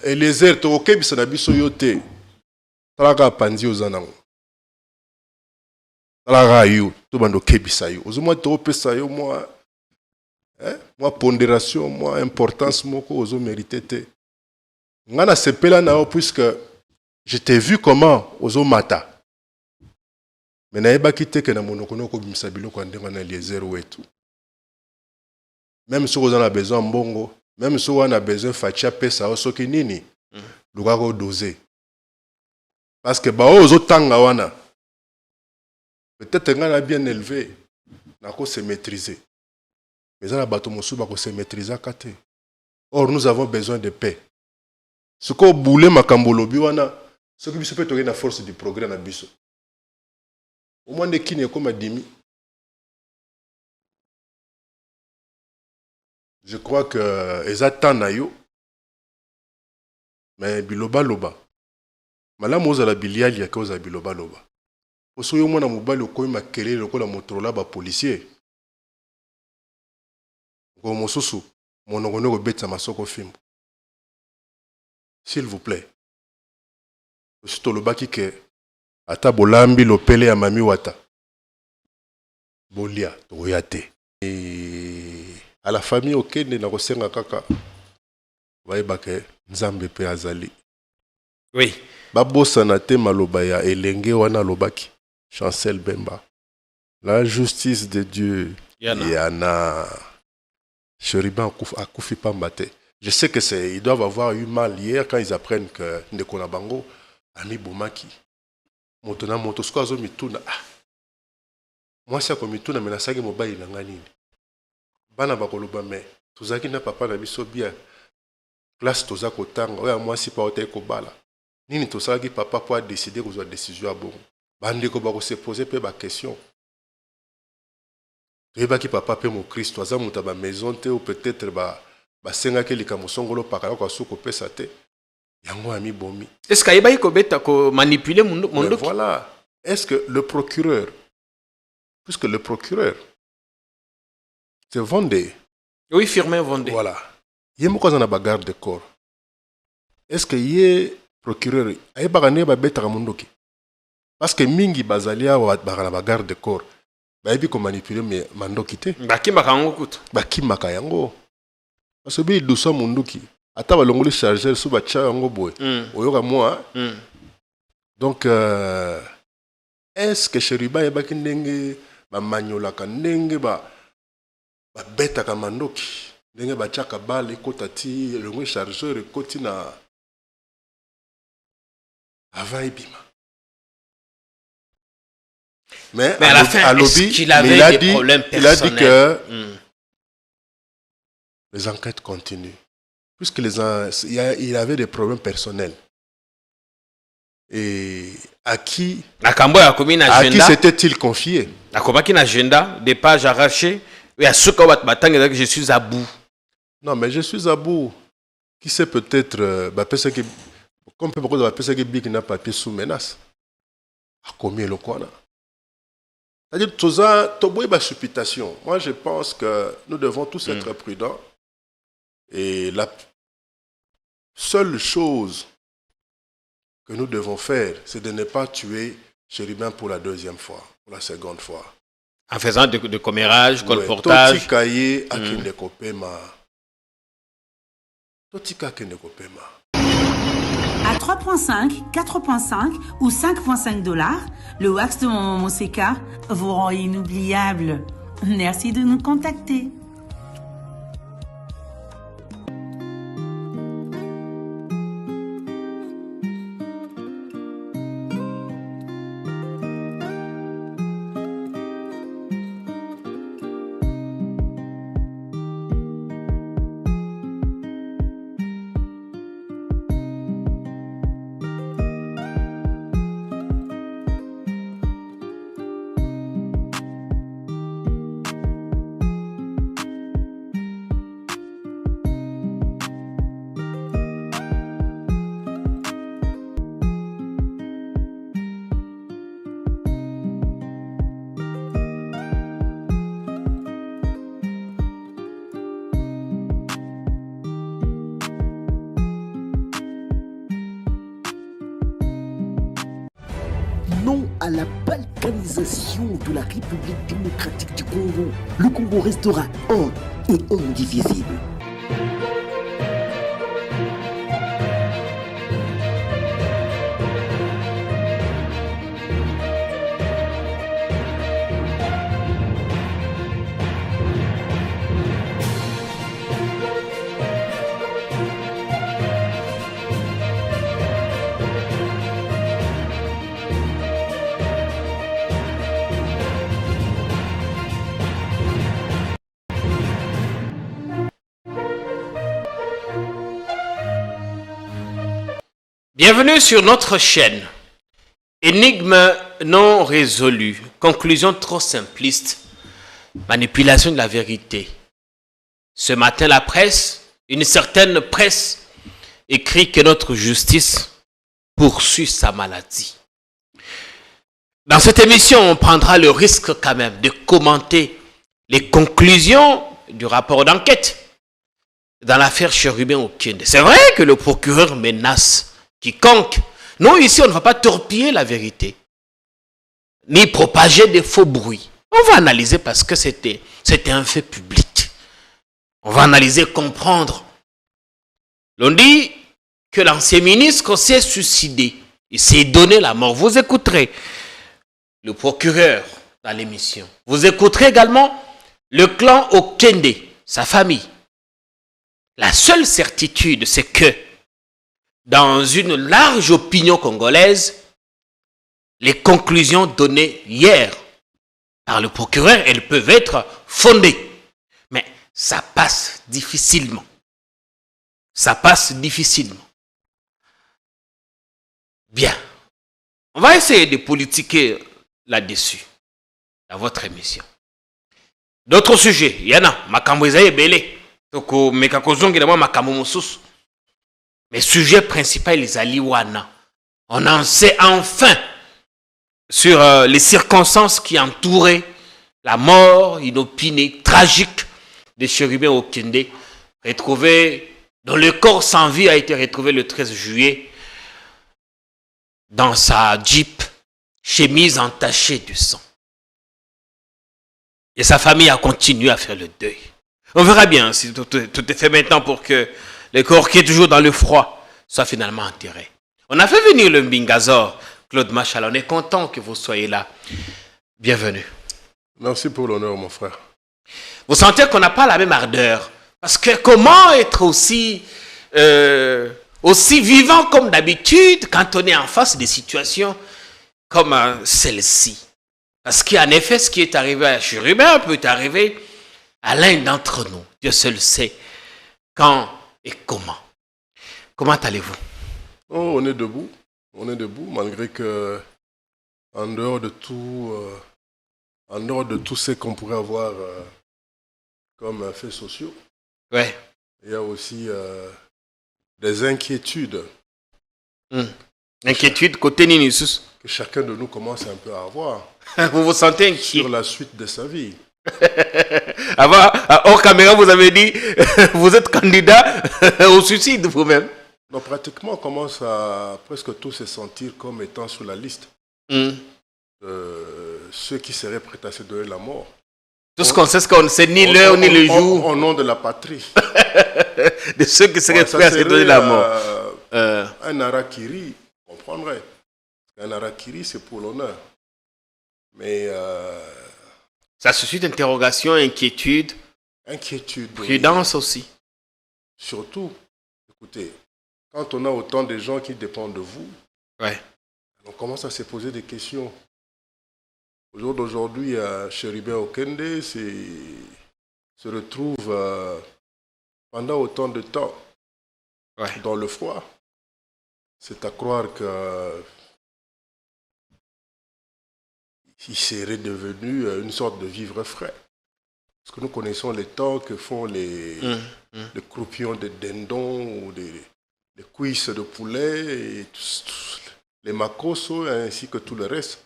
Eliezer tokokebisa na biso yo te. Talaka panzi ozanango. Talaka yo to bando kebisa yo. Ozomwa tokopesa yo moi pondération, moi importance moko ozo mérité te. Ngana sepela na yo puisque je t'ai vu comment ozo mata. Mais naeba kite ke na monoko noko bimisa biloko ndenga na Eliezer wetu. Même si on a besoin mbongo, même si on a besoin fatia pesa o soki nini, lukako doser. Parce que ba ozo tanga wana. Peut-être qu'on a bien élevé, nako se maîtriser. Mais on a bato mosu bako se maîtriser kate. Or nous avons besoin de paix. Ce qu'on boule makambo lobi wana, ce qui se peut tourner la force du progrès na biso. Au moins de qui n'est comme dimi. Je crois que ezata na yo. Mais biloba loba. Malamu ozala biliali ya koza biloba loba. Oso yo mwana mobali okoyi makelele lokola motorola ba policier. Ngo mosusu monoko ne kobetsa masoko fimbo. S'il vous plaît. Osi tolobaki ke ata bolambi lopele ya mami wata. Bolia toyate. Et à la famille okende na kosenga kaka bayebake nzambe pe azali. Oui. Babosana te maloba ya elenge wana lobaki. Chancel Bemba. La justice de Dieu. Yana. Cheriban Akoufi Pambate. Je sais que ils doivent avoir eu mal hier quand ils apprennent que Ndekona Bango a mis Boumaki. Montona Montosko azo mituna. Moi c'est comme mituna mais na sagi mobile na ngani. Bana bakoloba mais tozaki na papa na biso bien. Classe toza kotanga. Oya moi si pa ote ko bala. Nini tosaki papa pour décider que une décision à bon. Bande ko bako se poser pe ba question. Reba ki papa pe mo Christ toza muta ba maison te ou peut-être ba senga ke likamo songolo pakala ko suko pesa te. Yango ami bomi. Est-ce qu'il y a beta ko manipuler mon voilà. Est-ce que le procureur, puisque le procureur c'est Vendée. Oui, Firmin Vendée. Voilà. Il y a beaucoup de bagarre de corps. Est-ce que y procureur ay bagane ba beta mundoki? Parce que mingi bazalia wa bagarre de corps. Ba ebi ko manipuler mais mandoki te. Bakimaka yango kutu. Bakimaka yango. Parce que bi dousa mundoki. Ata ba longoli chargeur sous ba cha yango boy. Oyoka moi. Donc est-ce que Cheriba yebaki ndenge ba manyola ka ndenge ba beta ka mandoki ndenge ba chaka bale kota ti longoli chargeur koti na avant ibima. Mais à la fin, est-ce qu'il avait des problèmes personnels? Il a dit que les enquêtes continuent. Puisque il avait des problèmes personnels. Et à qui s'était-il confié? À qui agenda, des pages arrachées. Et à ce que je suis à bout. Non, mais je suis à bout. Qui sait peut-être, comme beaucoup de personnes qui n'a papier sous menace. À combien le quoi? C'est-à-dire, tout ça, supputation. Moi, je pense que nous devons tous être prudents. Et la seule chose que nous devons faire, c'est de ne pas tuer Chéribin pour la deuxième fois, pour la seconde fois. En faisant de commérage, colportage. Totikaye akinde kopema. Totika akinde kopema. À 3,5, 4,5 ou 5,5 $, le wax de Maman Moseka vous rend inoubliable. Merci de nous contacter. non à la balkanisation de la République démocratique du Congo. Le Congo restera un et indivisible. Bienvenue sur notre chaîne. Énigme non résolue, conclusion trop simpliste, manipulation de la vérité. Ce matin, la presse, une certaine presse, écrit que notre justice poursuit sa maladie. Dans cette émission, on prendra le risque quand même de commenter les conclusions du rapport d'enquête dans l'affaire Chérubin Okende. C'est vrai que le procureur menace quiconque. Nous, ici, on ne va pas torpiller la vérité, ni propager des faux bruits. On va analyser parce que c'était un fait public. On va analyser, comprendre. L'on dit que l'ancien ministre s'est suicidé. Il s'est donné la mort. Vous écouterez le procureur dans l'émission. Vous écouterez également le clan Okende, sa famille. La seule certitude, c'est que dans une large opinion congolaise, les conclusions données hier par le procureur, elles peuvent être fondées. Mais ça passe difficilement. Ça passe difficilement. Bien. On va essayer de politiquer là-dessus, dans votre émission. D'autres sujets, il y en a. Makambo Ezaïe Belé. Toko Mekakozong et Makambo Moussus. Mais sujet principal, les Aliwana. On en sait enfin sur les circonstances qui entouraient la mort inopinée, tragique de Chérubin Okende, retrouvé, dont le corps sans vie a été retrouvé le 13 juillet dans sa Jeep, chemise entachée de sang. Et sa famille a continué à faire le deuil. On verra bien si tout est fait maintenant pour que le corps qui est toujours dans le froid soit finalement enterré. On a fait venir le Mbingazor, Claude Machal. On est content que vous soyez là. Bienvenue. Merci pour l'honneur, mon frère. Vous sentez qu'on n'a pas la même ardeur. Parce que comment être aussi vivant comme d'habitude quand on est en face des situations comme celle-ci? Parce qu'en effet, ce qui est arrivé à Chérubin peut arriver à l'un d'entre nous. Dieu seul sait quand et comment. Comment allez-vous? Oh, on est debout. On est debout, malgré que, en dehors de tout ce qu'on pourrait avoir comme faits sociaux, ouais, il y a aussi des inquiétudes. Inquiétude côté Ninisus. Que chacun de nous commence un peu à avoir. Vous vous sentez inquiet? Sur la suite de sa vie. Avant, hors caméra, vous avez dit, vous êtes candidat au suicide vous-même. Donc pratiquement, on commence à presque tous se sentir comme étant sur la liste. Ceux qui seraient prêts à se donner la mort. Tout ce qu'on sait, c'est qu'on ne sait ni l'heure ni le jour. Au nom de la patrie. De ceux qui seraient prêts à se donner la mort. Un harakiri, on comprendrait. Un harakiri, c'est pour l'honneur. Mais... ça suscite interrogation, inquiétude. Inquiétude. Prudence aussi. Surtout, écoutez, quand on a autant de gens qui dépendent de vous, ouais, on commence à se poser des questions. Au jour d'aujourd'hui, Chérubin Okende se retrouve pendant autant de temps dans le froid. C'est à croire qu'il serait devenu une sorte de vivre frais. Parce que nous connaissons les temps que font les croupions de dindons ou les cuisses de poulet, et les makosos ainsi que tout le reste.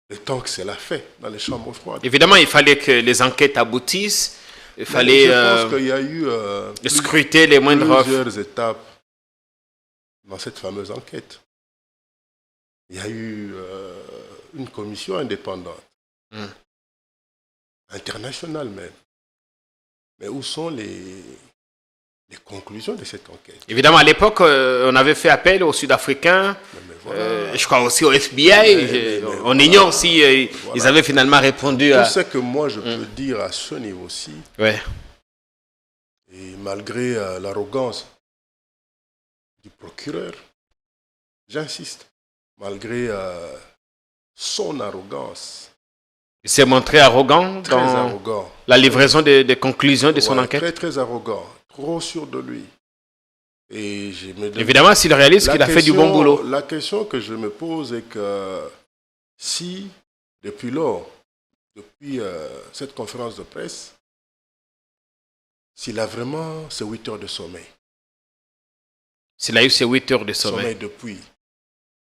Le temps que cela fait dans les chambres froides. Évidemment, il fallait que les enquêtes aboutissent. Il fallait je pense qu'il y a eu scruter les moindres plusieurs étapes dans cette fameuse enquête. Il y a eu une commission indépendante, internationale même. Mais où sont les conclusions de cette enquête? Évidemment, à l'époque, on avait fait appel aux Sud-Africains, voilà. Je crois aussi au FBI. On ignore si voilà. Ils avaient finalement répondu à... Tout ce que moi je peux dire à ce niveau-ci, ouais. Et malgré l'arrogance du procureur, j'insiste, malgré son arrogance. Il s'est montré arrogant dans la livraison des conclusions de son enquête. Très, très arrogant, trop sûr de lui. Et évidemment, s'il réalise qu'il a fait du bon boulot. La question que je me pose est que si, depuis cette conférence de presse, s'il a vraiment ces 8 heures de sommeil. S'il a eu ces 8 heures de sommeil. Depuis.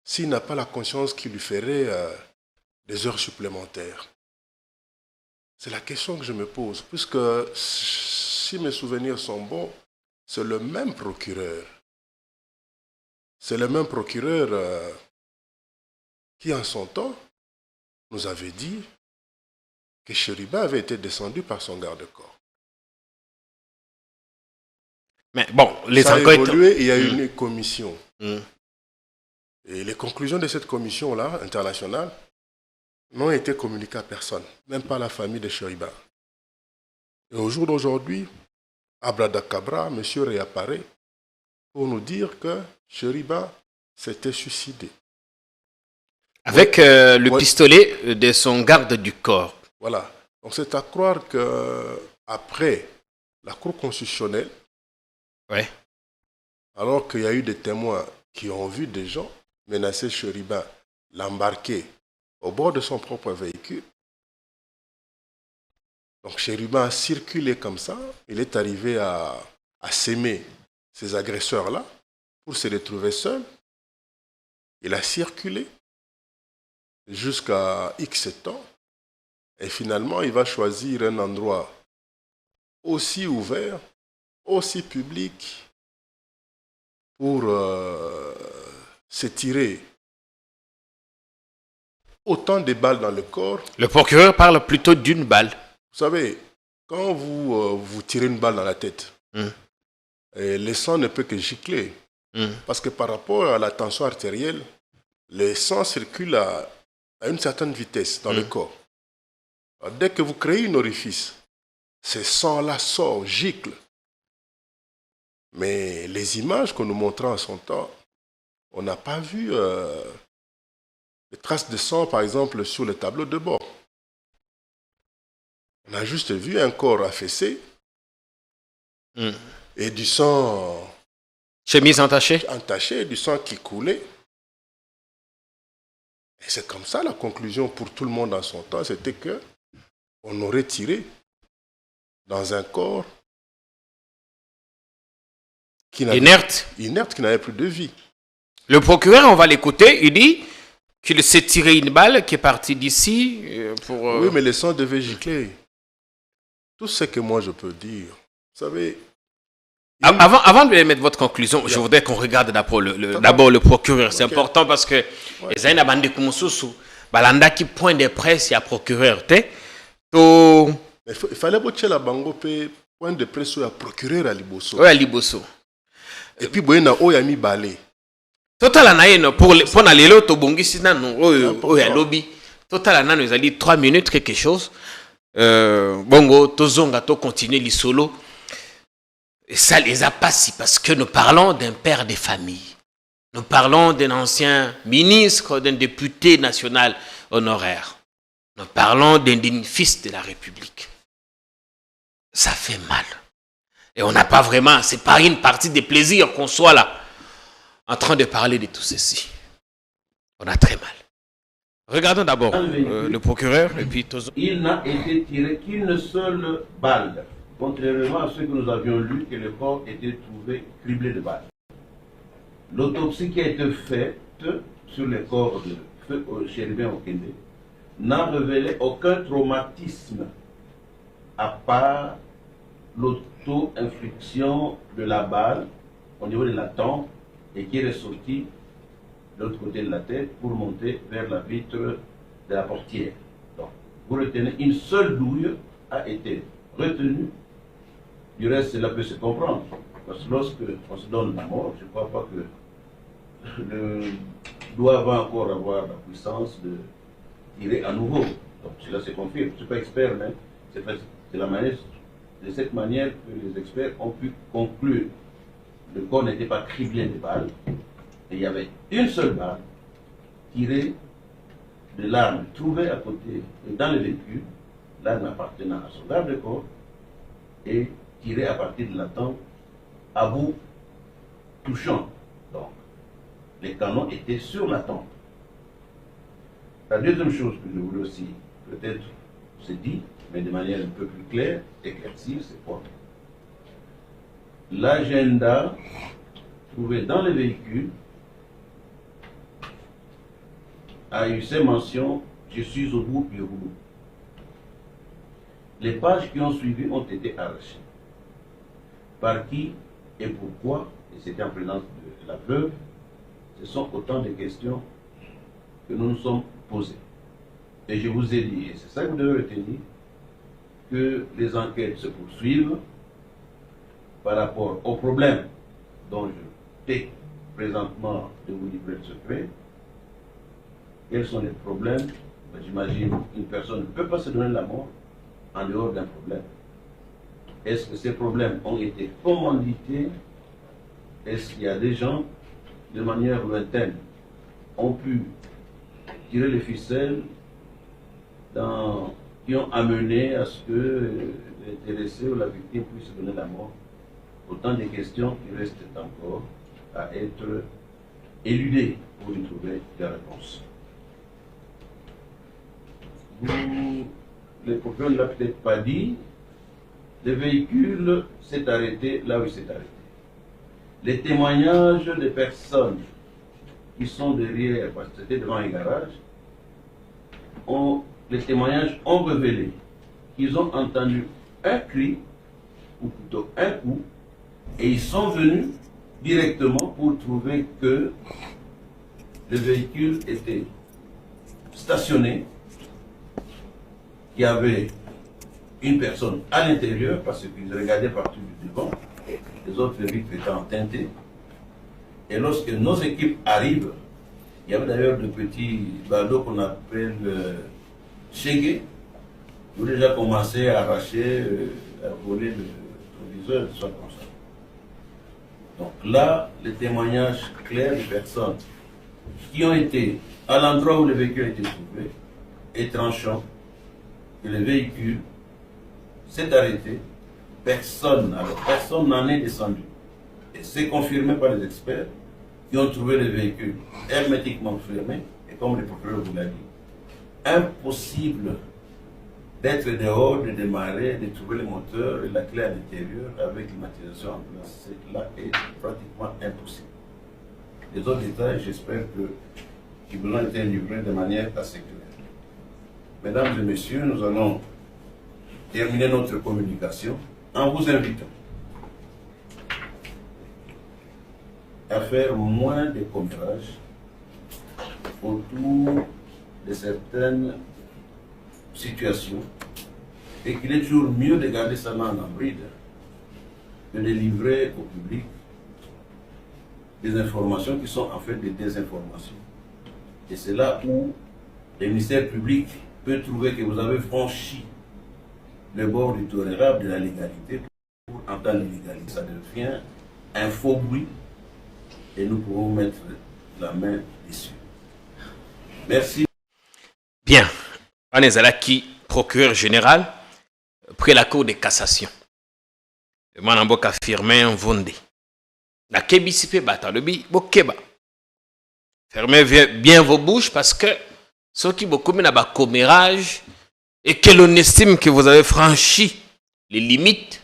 S'il n'a pas la conscience qui lui ferait des heures supplémentaires. C'est la question que je me pose. Puisque si mes souvenirs sont bons, c'est le même procureur. C'est le même procureur qui, en son temps, nous avait dit que Chériba avait été descendu par son garde-corps. Mais bon, ça a évolué, il y a eu une commission. Et les conclusions de cette commission-là, internationale, n'ont été communiquées à personne, même pas à la famille de Chériba. Et au jour d'aujourd'hui, Abradacabra, monsieur réapparaît pour nous dire que Chériba s'était suicidé. Avec le pistolet de son garde du corps. Voilà. Donc c'est à croire qu'après la Cour constitutionnelle, ouais. Alors qu'il y a eu des témoins qui ont vu des gens menacer Chériba, l'embarquer au bord de son propre véhicule. Donc Chériba a circulé comme ça. Il est arrivé à s'aimer ces agresseurs-là pour se retrouver seul. Il a circulé jusqu'à X temps. Et finalement, il va choisir un endroit aussi ouvert, aussi public, pour se tirer autant de balles dans le corps. Le procureur parle plutôt d'une balle. Vous savez, quand vous tirez une balle dans la tête, le sang ne peut que gicler. Parce que par rapport à la tension artérielle, le sang circule à une certaine vitesse dans le corps. Alors, dès que vous créez un orifice, ce sang-là sort, gicle. Mais les images que nous montrons en son temps, on n'a pas vu les traces de sang, par exemple, sur le tableau de bord. On a juste vu un corps affaissé et du sang... Chemise entachée. Entaché, du sang qui coulait. Et c'est comme ça la conclusion pour tout le monde en son temps, c'était que on aurait tiré dans un corps inerte, qui n'avait plus de vie. Le procureur, on va l'écouter, il dit qu'il s'est tiré une balle qui est partie d'ici pour... Oui, mais le sang devait gicler. Tout ce que moi je peux dire, vous savez... Avant de mettre votre conclusion, je voudrais qu'on regarde d'abord le procureur. C'est important parce que les aïna bande kumususu, balanda qui point de presse, il y a procureur. Il fallait que la bango point de presse soit procureur à Liboso. Oui, à Liboso. Et puis, il y a Oyami Balé. Total anaïno pour na lelo to bongisi na no oya lobby. Total anaïno ils a dit 3 minutes quelque chose. Bongo tozonga to continuer li solo. Et ça les a pas si parce que nous parlons d'un père de famille. Nous parlons d'un ancien ministre, d'un député national honoraire. Nous parlons d'un fils de la République. Ça fait mal. Et on n'a pas vraiment, c'est pas une partie des plaisirs qu'on soit là, en train de parler de tout ceci. On a très mal. Regardons d'abord le procureur et puis Tozo. Il n'a été tiré qu'une seule balle, contrairement à ce que nous avions lu, que le corps était trouvé criblé de balles. L'autopsie qui a été faite sur le corps de Chéribin Okende n'a révélé aucun traumatisme à part l'auto-infliction de la balle au niveau de la tempe et qui est ressortie de l'autre côté de la tête pour monter vers la vitre de la portière. Donc, vous retenez, une seule douille a été retenue. Du reste, cela peut se comprendre. Parce que lorsque on se donne la mort, je ne crois pas que le doigt va encore avoir la puissance de tirer à nouveau. Donc cela se confirme. Je ne suis pas expert, mais c'est la manière, de cette manière que les experts ont pu conclure. Le corps n'était pas criblé de balles, et il y avait une seule balle tirée de l'arme trouvée à côté, dans le véhicule, l'arme appartenant à son garde-corps, et tirée à partir de la tempe à bout touchant. Donc, les canons étaient sur la tempe. La deuxième chose que je voulais aussi peut-être se dire, mais de manière un peu plus claire, éclaircir, c'est quoi? L'agenda trouvé dans le véhicule a eu ces mentions « Je suis au bout du rouleau ». Les pages qui ont suivi ont été arrachées. Par qui et pourquoi, et c'était en présence de la veuve, ce sont autant de questions que nous nous sommes posées. Et je vous ai dit, et c'est ça que vous devez retenir, que les enquêtes se poursuivent par rapport aux problèmes dont je t'ai présentement de vous livrer le secret. Quels sont les problèmes? J'imagine qu'une personne ne peut pas se donner la mort en dehors d'un problème. Est-ce que ces problèmes ont été commandités? Est-ce qu'il y a des gens, de manière lointaine, ont pu tirer les ficelles qui ont amené à ce que l'intéressé ou la victime puisse se donner la mort? Autant de questions qui restent encore à être éludées pour y trouver des réponses. Le procureur ne l'a peut-être pas dit, le véhicule s'est arrêté là où il s'est arrêté. Les témoignages des personnes qui sont derrière, parce que c'était devant un garage, les témoignages ont révélé qu'ils ont entendu un cri, ou plutôt un coup, et ils sont venus directement pour trouver que le véhicule était stationné, qu'il y avait une personne à l'intérieur, parce qu'ils regardaient partout du devant, les autres vitres étant teintées. Et lorsque nos équipes arrivent, il y avait d'ailleurs de petits ballots qu'on appelle chégués, qui ont déjà commencé à arracher, à voler le proviseur, soit comme ça. Donc là, les témoignages clairs des personnes qui ont été à l'endroit où le véhicule a été trouvé est tranchant, que le véhicule s'est arrêté, personne n'en est descendu. Et c'est confirmé par les experts qui ont trouvé le véhicule hermétiquement fermé, et comme le procureur vous l'a dit, impossible d'être dehors, de démarrer, de trouver le moteur et la clé à l'intérieur avec l'immatriculation en place. Cela est pratiquement impossible. Les autres détails, j'espère qu'ils vous ont été livrés de manière assez claire. Mesdames et messieurs, nous allons terminer notre communication en vous invitant à faire moins de commérages autour de certaines situations et qu'il est toujours mieux de garder sa langue en bride que de livrer au public des informations qui sont en fait des désinformations. Et c'est là où le ministère public peut trouver que vous avez franchi le bord du tolérable de la légalité pour entendre l'illégalité. Ça devient un faux bruit et nous pouvons mettre la main dessus. Merci. Bien. On est là qui procureur général près la cour de cassation. Le manamboka affirmé un vondé. La kebisipe bata le bi bokeba. Fermez bien vos bouches parce que ceux qui beaucoup na ba commérage et que l'on estime que vous avez franchi les limites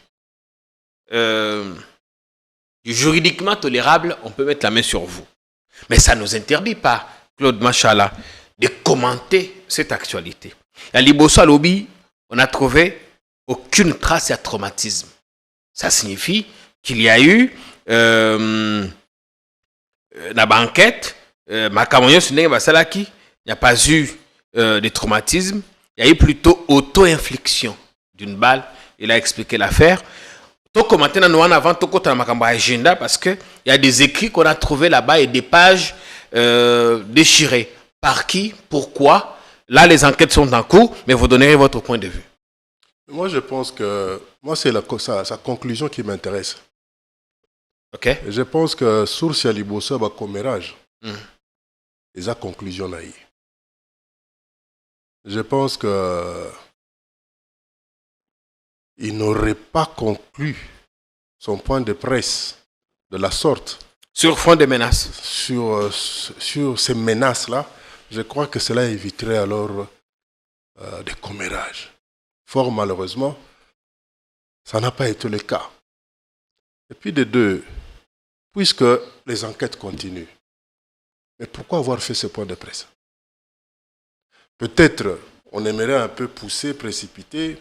du juridiquement tolérable, on peut mettre la main sur vous. Mais ça ne nous interdit pas, Claude Machala, de commenter cette actualité. À Liboso Lobby, on n'a trouvé aucune trace de traumatisme. Ça signifie qu'il y a eu la banquette, il n'y a pas eu des traumatismes. Il y a eu plutôt auto-infliction d'une balle. Il a expliqué l'affaire. Toko maintenant nous en avant toko dans ma agenda parce que il y a des écrits qu'on a trouvés là-bas et des pages déchirées. Par qui? Pourquoi? Là, les enquêtes sont en cours, mais vous donnerez votre point de vue. Moi, je pense que c'est sa conclusion qui m'intéresse. Ok. Et je pense que source ya liboso ba commérage. Et sa conclusion naïe. Je pense que il n'aurait pas conclu son point de presse de la sorte. Sur fond de menaces. Sur ces menaces-là, je crois que cela éviterait alors des commérages. Fort malheureusement, ça n'a pas été le cas. Et puis de deux, puisque les enquêtes continuent, mais pourquoi avoir fait ce point de presse? Peut-être on aimerait un peu pousser, précipiter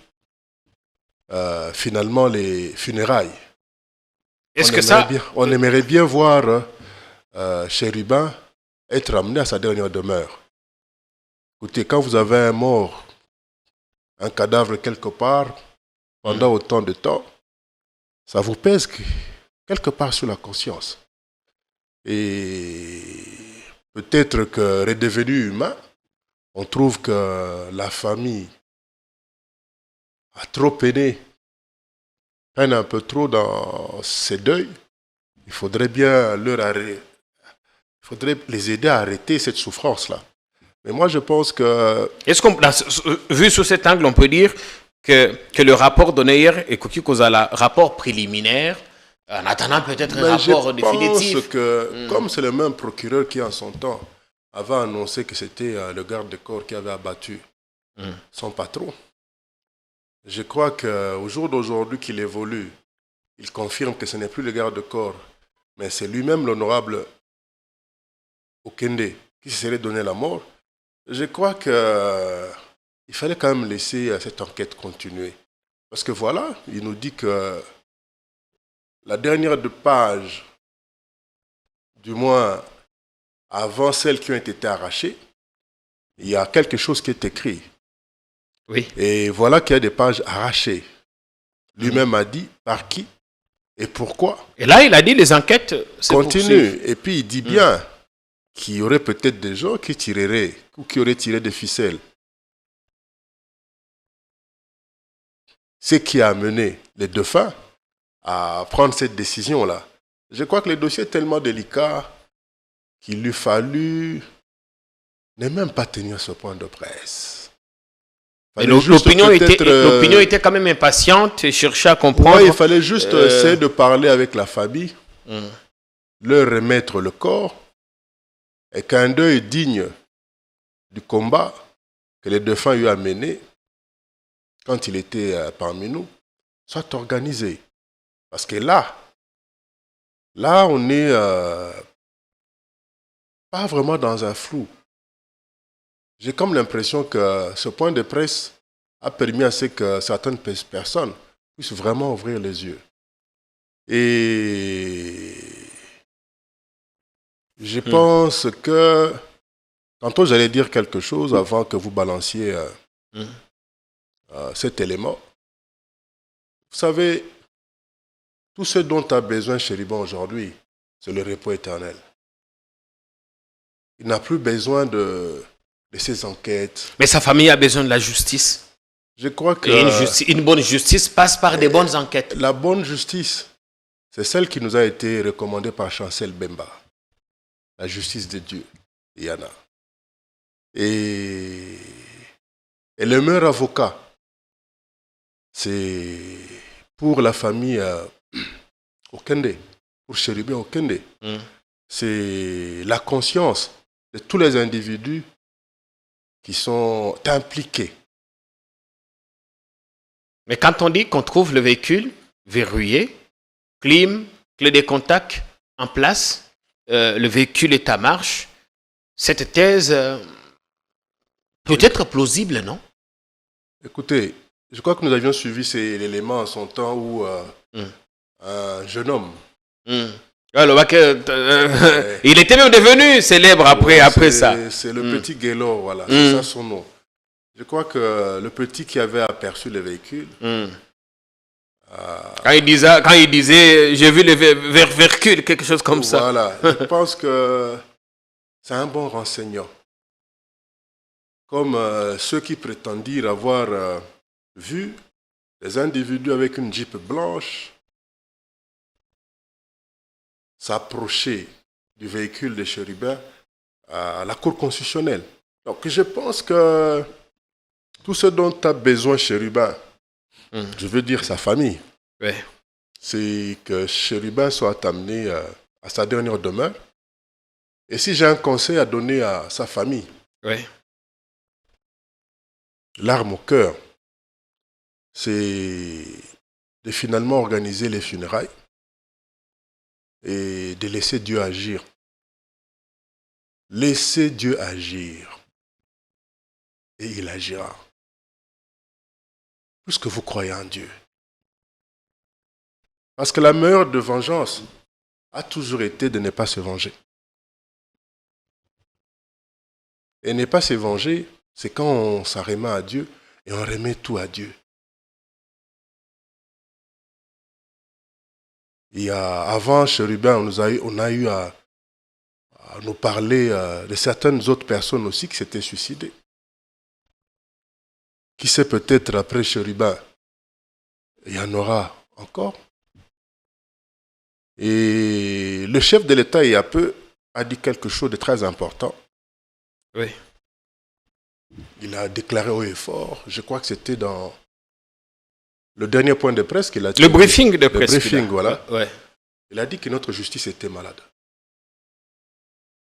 finalement les funérailles. On aimerait bien voir Chérubin être amené à sa dernière demeure. Écoutez, quand vous avez un mort, un cadavre quelque part, pendant autant de temps, ça vous pèse quelque part sur la conscience. Et peut-être que redevenu humain, on trouve que la famille a trop peiné, peine un peu trop dans ses deuils. Il faudrait bien les aider à arrêter cette souffrance-là. Mais moi, je pense que... Est-ce qu'on, vu sous cet angle, on peut dire que le rapport donné hier est Koki Kozala, rapport préliminaire, en attendant peut-être un rapport définitif. Je pense que, comme c'est le même procureur qui, en son temps, avait annoncé que c'était le garde de corps qui avait abattu son patron, je crois qu'au jour d'aujourd'hui qu'il évolue, il confirme que ce n'est plus le garde de corps, mais c'est lui-même l'honorable Okende qui se serait donné la mort. Je crois qu'il fallait quand même laisser cette enquête continuer. Parce que voilà, il nous dit que la dernière de page, du moins avant celles qui ont été arrachées, il y a quelque chose qui est écrit. Oui. Et voilà qu'il y a des pages arrachées. Lui-même a dit par qui et pourquoi. Et là, il a dit les enquêtes se continuent. poursuivent. Et puis il dit bien qu'il y aurait peut-être des gens qui tireraient ou qui auraient tiré des ficelles. Ce qui a amené les défunts à prendre cette décision-là. Je crois que le dossier est tellement délicat qu'il lui fallu ne même pas tenir ce point de presse. L'opinion était quand même impatiente et cherchait à comprendre. Ouais, il fallait juste essayer de parler avec la famille, leur remettre le corps, et qu'un deuil digne du combat que les défunts lui a mené quand il était parmi nous soit organisé. Parce que là on n'est pas vraiment dans un flou. J'ai comme l'impression que ce point de presse a permis à ce que certaines personnes puissent vraiment ouvrir les yeux. Et je pense que, tantôt j'allais dire quelque chose avant que vous balanciez cet élément. Vous savez, tout ce dont a besoin Chérubin aujourd'hui, c'est le repos éternel. Il n'a plus besoin de ces enquêtes. Mais sa famille a besoin de la justice. Je crois que... Et une bonne justice passe par des bonnes enquêtes. La bonne justice, c'est celle qui nous a été recommandée par Chancel Bemba. La justice de Dieu, Yana. Et le meilleur avocat, c'est pour la famille Okende, pour Chérubin Okende. C'est la conscience de tous les individus qui sont impliqués. Mais quand on dit qu'on trouve le véhicule verrouillé, clim, clé de contact en place, le véhicule est à marche, cette thèse peut être plausible, non? Écoutez, je crois que nous avions suivi l'élément en son temps où un jeune homme Il était même devenu célèbre après ça. C'est le petit Guélo, voilà, c'est ça son nom. Je crois que le petit qui avait aperçu le véhicule. Quand il disait j'ai vu le véhicule, quelque chose comme ça. Voilà, je pense que c'est un bon renseignant. Comme ceux qui prétendent avoir vu des individus avec une Jeep blanche s'approcher du véhicule de Chérubin à la Cour constitutionnelle. Donc je pense que tout ce dont a besoin Chérubin, je veux dire sa famille, c'est que Chérubin soit amené à sa dernière demeure. Et si j'ai un conseil à donner à sa famille, l'arme au cœur, c'est de finalement organiser les funérailles et de laisser Dieu agir. Laissez Dieu agir. Et il agira. Puisque vous croyez en Dieu. Parce que la meilleure de vengeance a toujours été de ne pas se venger. Et ne pas se venger, c'est quand on s'en remet à Dieu et on remet tout à Dieu. Avant Chérubin, on a eu à nous parler de certaines autres personnes aussi qui s'étaient suicidées. Qui sait, peut-être après Chérubin, il y en aura encore. Et le chef de l'État, il y a peu, a dit quelque chose de très important. Il a déclaré haut et fort, je crois que c'était dans le dernier point de presse qu'il a dit. Le briefing de presse. Le briefing, voilà. Il a dit que notre justice était malade.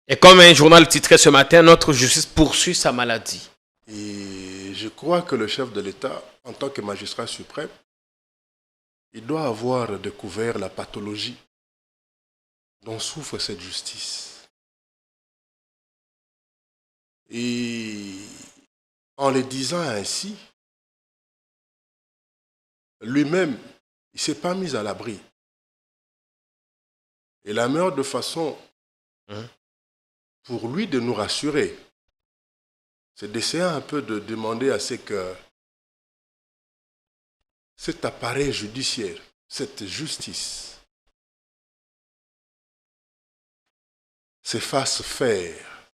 Et comme un journal titrait ce matin, notre justice poursuit sa maladie. Et je crois que le chef de l'État, en tant que magistrat suprême, il doit avoir découvert la pathologie dont souffre cette justice. Et en le disant ainsi, lui-même, il ne s'est pas mis à l'abri. Et la meilleure de façon pour lui de nous rassurer, c'est d'essayer un peu de demander à ce que cet appareil judiciaire, cette justice, se fasse faire,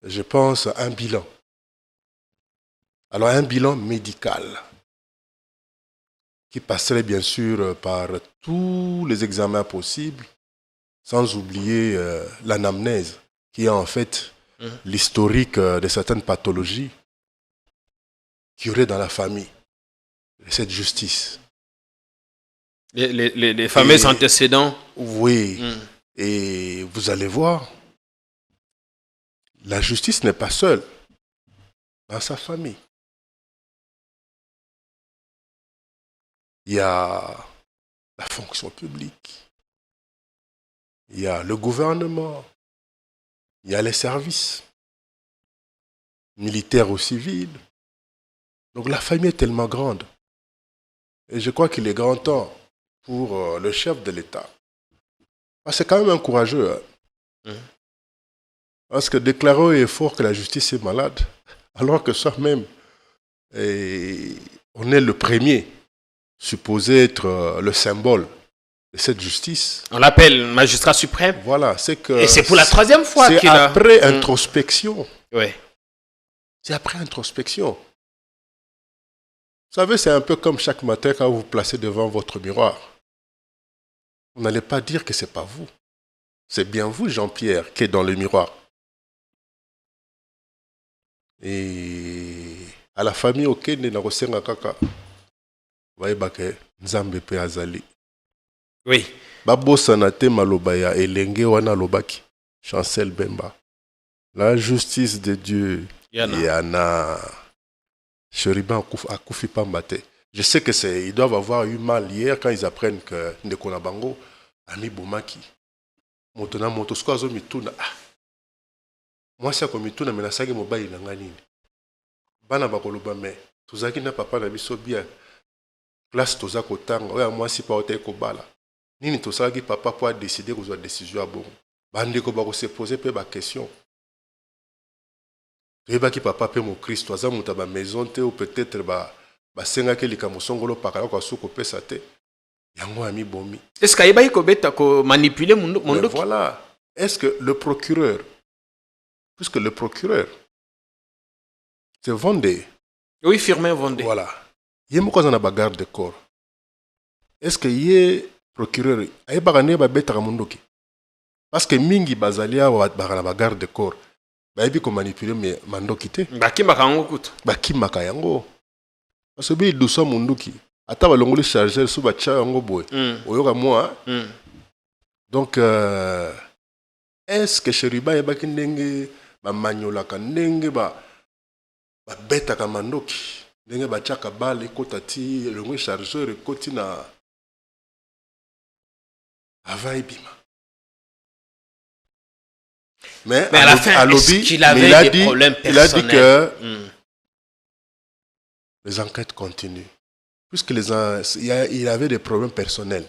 je pense, un bilan. Alors un bilan médical qui passerait bien sûr par tous les examens possibles, sans oublier l'anamnèse, qui est en fait l'historique de certaines pathologies qu'il y aurait dans la famille, cette justice. Les fameux antécédents. Oui, et vous allez voir, la justice n'est pas seule dans sa famille. Il y a la fonction publique, il y a le gouvernement, il y a les services militaires ou civils. Donc la famille est tellement grande. Et je crois qu'il est grand temps pour le chef de l'État. C'est quand même un courageux. Parce que déclarer est fort que la justice est malade, alors que soi-même, on est le premier supposé être le symbole de cette justice. On l'appelle magistrat suprême. Voilà, c'est que... Et c'est pour la troisième fois qu'il a... C'est après introspection. Oui. C'est après introspection. Vous savez, c'est un peu comme chaque matin quand vous vous placez devant votre miroir. Vous n'allez pas dire que ce n'est pas vous. C'est bien vous, Jean-Pierre, qui est dans le miroir. Et à la famille, ok, Nenarosenga Kaka. Nzambe pe azali. Oui. Babosana te maloba ya elenge wana lobaki. Chancel Bemba. La justice de Dieu. Yana. Chérubin akufi pambate. Je sais que ils doivent avoir eu mal hier quand ils apprennent que Ndeko Nabango a mis Boumaki. Motona motosko azo mituna. Moi c'est comme mituna mais nasaki mobile nanga nini. Bana bakoloba mais tozaki na papa na biso bien. Classe toza kotanga oya mwasi pa ote kobala. Nini tosalaki papa pour décider que une décision à bon. Bandeko ba se poser pe ba question. Toyebaki papa pe mo Christ toza muta ba maison te ou peut-être ba senga ke likambo songolo pakala kwa suko pesa te. Yango ami bomi. Est-ce qu'il y a beta ko manipuler mon voilà. Est-ce que le procureur, puisque le procureur c'est Vendée. Oui, Firmin Vendée. Voilà. Il y a beaucoup de garde de corps. Est-ce que y a procureur ay bagane ba beta mundoki? Parce que mingi bazalia wa bagana garde de corps. Ba yebi ko manipuler mais mandoki te. Bakimaka yango kutu. Bakimaka yango. Parce que bi doucement mundoki. Ata ba longoli chargeur sous ba cha yango boy. Oyoka moi. Donc est-ce que Cheriba yebaki ndenge ba manyola ka ndenge ba beta ka mandoki ndenge ba chaka bale kota ti longoli chargeur koti na avant ibima. Mais à la fin, est-ce qu'il avait des problèmes personnels? Il a dit que les enquêtes continuent. Puisque il avait des problèmes personnels.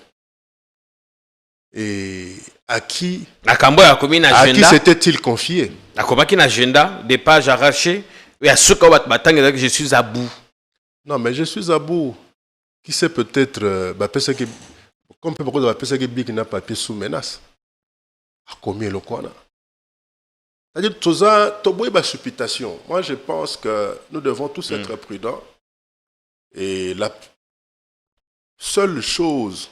Et à qui s'était-il confié? Des pages arrachées. Je suis à bout. Non, mais je suis à bout. Qui sait peut-être, comme beaucoup de personnes qui n'ont pas papier sous menace. À combien le quoi? C'est-à-dire, tout ça, supputation. Moi, je pense que nous devons tous être prudents. Et la seule chose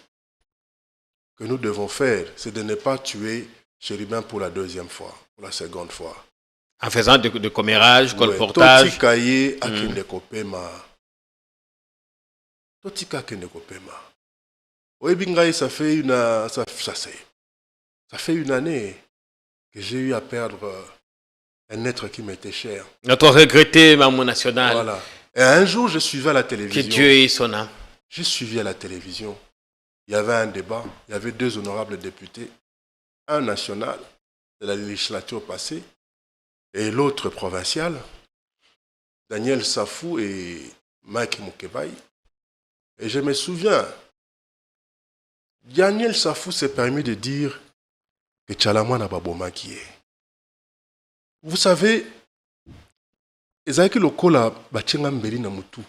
que nous devons faire, c'est de ne pas tuer Chérubin pour la deuxième fois, pour la seconde fois. En faisant de commérage, colportage. Totika ye akende kopema. Totika akende kopema. Oebingaï, ça fait une année que j'ai eu à perdre un être qui m'était cher. Notre regretté maman national. Voilà. Et un jour, je suivais à la télévision. Que Dieu ait son âme. J'ai suivi à la télévision. Il y avait un débat. Il y avait deux honorables députés. Un national de la législature passée et l'autre provincial, Daniel Safou et Mike Mokebaï. Et je me souviens, Daniel Safou s'est permis de dire que Tchalamwa n'a pas bon qui est. Vous savez, Ezaki Lokola Bachenga Mbeli Namutu.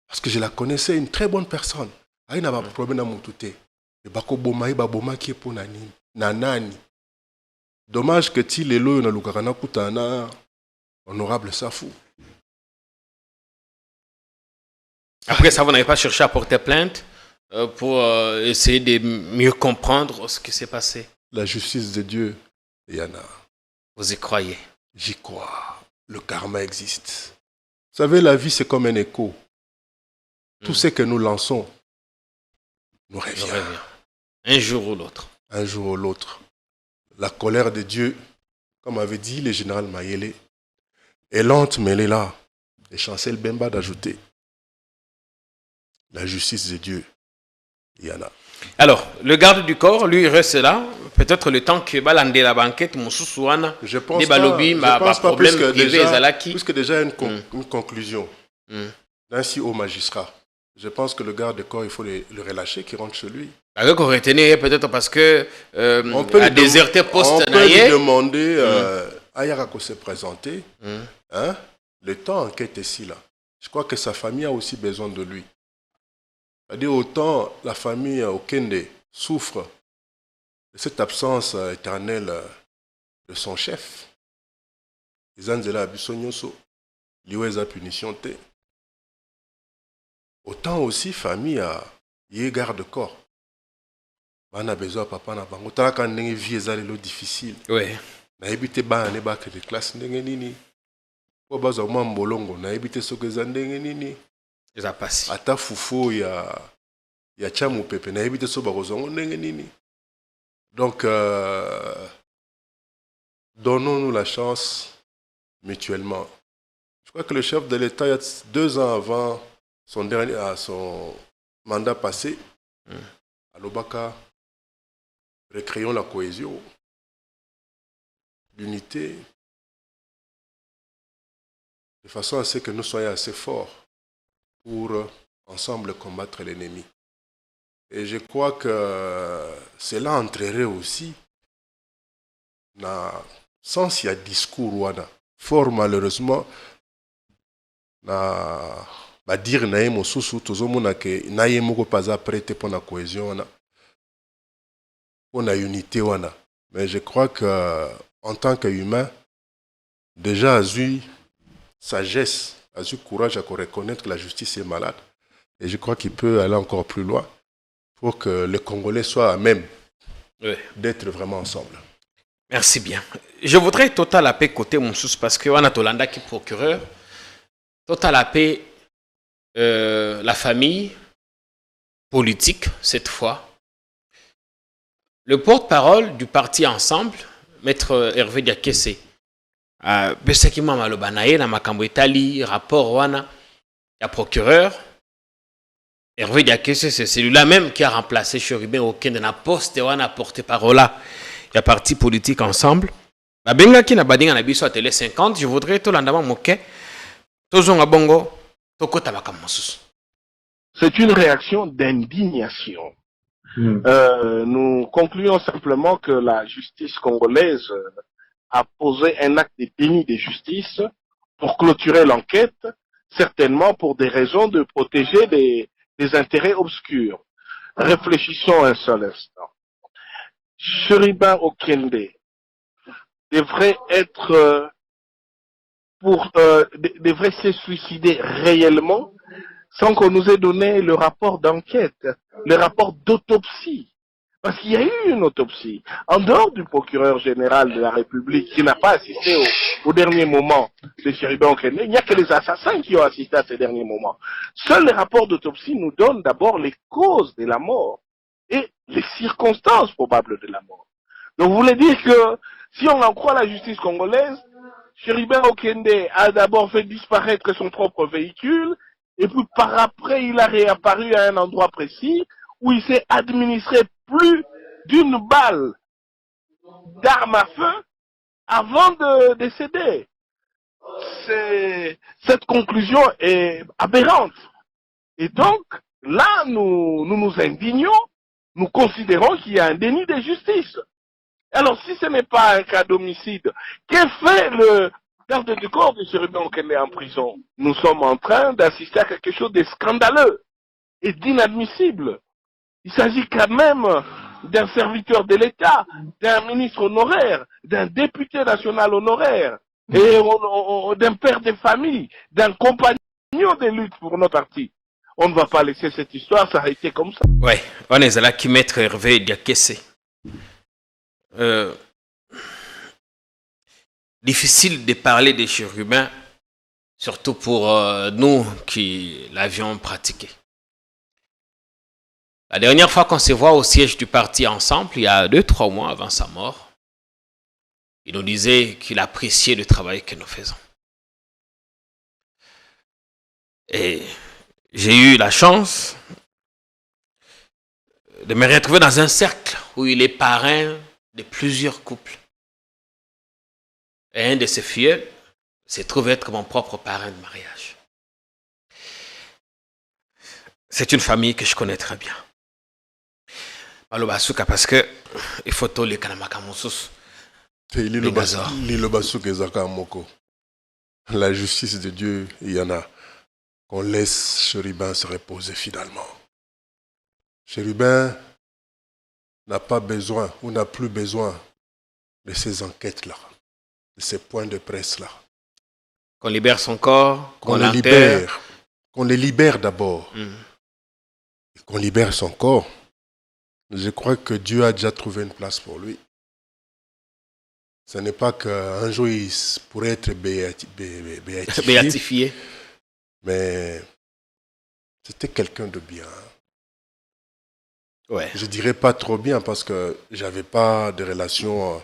Parce que je la connaissais, une très bonne personne. Elle n'a pas de problème à Moutoute. Et Bako Bomaï Baboma qui est pour Nanani. Dommage que ti lelo na Lukarana Koutana, honorable Safou. Après ça, vous n'avez pas cherché à porter plainte pour essayer de mieux comprendre ce qui s'est passé? La justice de Dieu, Yana. Vous y croyez? J'y crois. Le karma existe. Vous savez, la vie, c'est comme un écho. Tout ce que nous lançons nous revient. Un jour ou l'autre. Un jour ou l'autre. La colère de Dieu, comme avait dit le général Mayele, est lente, mais elle est là. Et Chancel Bemba d'ajouter la justice de Dieu. Il y en a. Alors, le garde du corps, lui, reste là. Peut-être le temps que Balandé la banquette, Moussoussouana, je pense pas, puisque déjà une conclusion d'un si haut magistrat. Je pense que le garde du corps, il faut le relâcher, qu'il rentre chez lui. Avec qu'on retenait peut-être parce que a déserté poste. On peut lui demander à Yarako se présenter. Hein? Le temps enquête ici là. Je crois que sa famille a aussi besoin de lui. C'est-à-dire autant la famille Okende souffre de cette absence éternelle de son chef. Ils ont dit là, Bissonyoso, liweza punition te. Autant aussi famille a yé garde corps. On a besoin de papa na bango. Autant quand on vie est difficile. Oui. Na évité ba ne ba que les classes ndenge nini. Po baza mwa mbolongo na évité sokeza ndenge nini. Ça passe. Ata fufo ya chamu pepe na évité so ba kozongo ndenge nini. Donc donnons-nous la chance mutuellement. Je crois que le chef de l'État, 2 ans avant son mandat passé, à l'Obaka, recréons la cohésion, l'unité, de façon à ce que nous soyons assez forts pour ensemble combattre l'ennemi. Et je crois que cela entrerait aussi dans sens il y a discours fort malheureusement na dire na ye mosusu tozomona ke na ye moko pas prêté pour la cohésion pour la unité mais je crois que en tant qu'humain déjà eu sagesse, eu courage à reconnaître que la justice est malade et je crois qu'il peut aller encore plus loin pour que les Congolais soient à même d'être vraiment ensemble. Merci bien. Je voudrais total paix côté Moussous parce que on a Tolanda qui est procureur. Total paix, la famille politique cette fois. Le porte-parole du parti Ensemble, Maître Hervé Diakese, Besaki Mama Lobanaye, na makambo Itali, rapport wana, ya procureur. Hervé Diakese, c'est celui-là même qui a remplacé Chérubin Okende na poste wana porte-parole là. Il y a parti politique Ensemble. Babenga ki na badinga na biso à télé 50, je voudrais tout l'andama moke. Tozonga bongo, tokota bakamosus. C'est une réaction d'indignation. Nous concluons simplement que la justice congolaise a posé un acte de déni de justice pour clôturer l'enquête, certainement pour des raisons de protéger des intérêts obscurs. Réfléchissons un seul instant. Chérubin Okende devrait devrait se suicider réellement sans qu'on nous ait donné le rapport d'enquête, le rapport d'autopsie. Parce qu'il y a eu une autopsie. En dehors du procureur général de la République qui n'a pas assisté au dernier moment de Chérubin Okende, il n'y a que les assassins qui ont assisté à ces derniers moments. Seul les rapports d'autopsie nous donnent d'abord les causes de la mort et les circonstances probables de la mort. Donc vous voulez dire que si on en croit la justice congolaise, Chérubin Okende a d'abord fait disparaître son propre véhicule et puis par après il a réapparu à un endroit précis où il s'est administré plus d'une balle d'arme à feu avant de décéder. Cette conclusion est aberrante. Et donc, là, nous nous indignons, nous considérons qu'il y a un déni de justice. Alors, si ce n'est pas un cas d'homicide, qu'est fait le garde du corps de Chérubin Okende en prison? Nous sommes en train d'assister à quelque chose de scandaleux et d'inadmissible. Il s'agit quand même d'un serviteur de l'État, d'un ministre honoraire, d'un député national honoraire, et d'un père de famille, d'un compagnon de lutte pour notre parti. On ne va pas laisser cette histoire s'arrêter comme ça. Oui, on est là qui Maître Hervé Diakese. Difficile de parler des chérubins, surtout pour nous qui l'avions pratiqué. La dernière fois qu'on se voit au siège du parti Ensemble, il y a 2-3 mois avant sa mort, il nous disait qu'il appréciait le travail que nous faisons. Et j'ai eu la chance de me retrouver dans un cercle où il est parrain de plusieurs couples. Et un de ses filleuls s'est trouvé être mon propre parrain de mariage. C'est une famille que je connais très bien. Parce que il faut tout les kanamakamosus. La justice de Dieu, il y en a. Qu'on laisse Chérubin se reposer finalement. Chérubin n'a pas besoin ou n'a plus besoin de ces enquêtes-là, de ces points de presse-là. Qu'on libère son corps, qu'on le libère. Qu'on le libère d'abord. Et qu'on libère son corps. Je crois que Dieu a déjà trouvé une place pour lui. Ce n'est pas qu'un jour il pourrait être béatifié. Mais c'était quelqu'un de bien. Ouais. Je dirais pas trop bien parce que j'avais pas de relations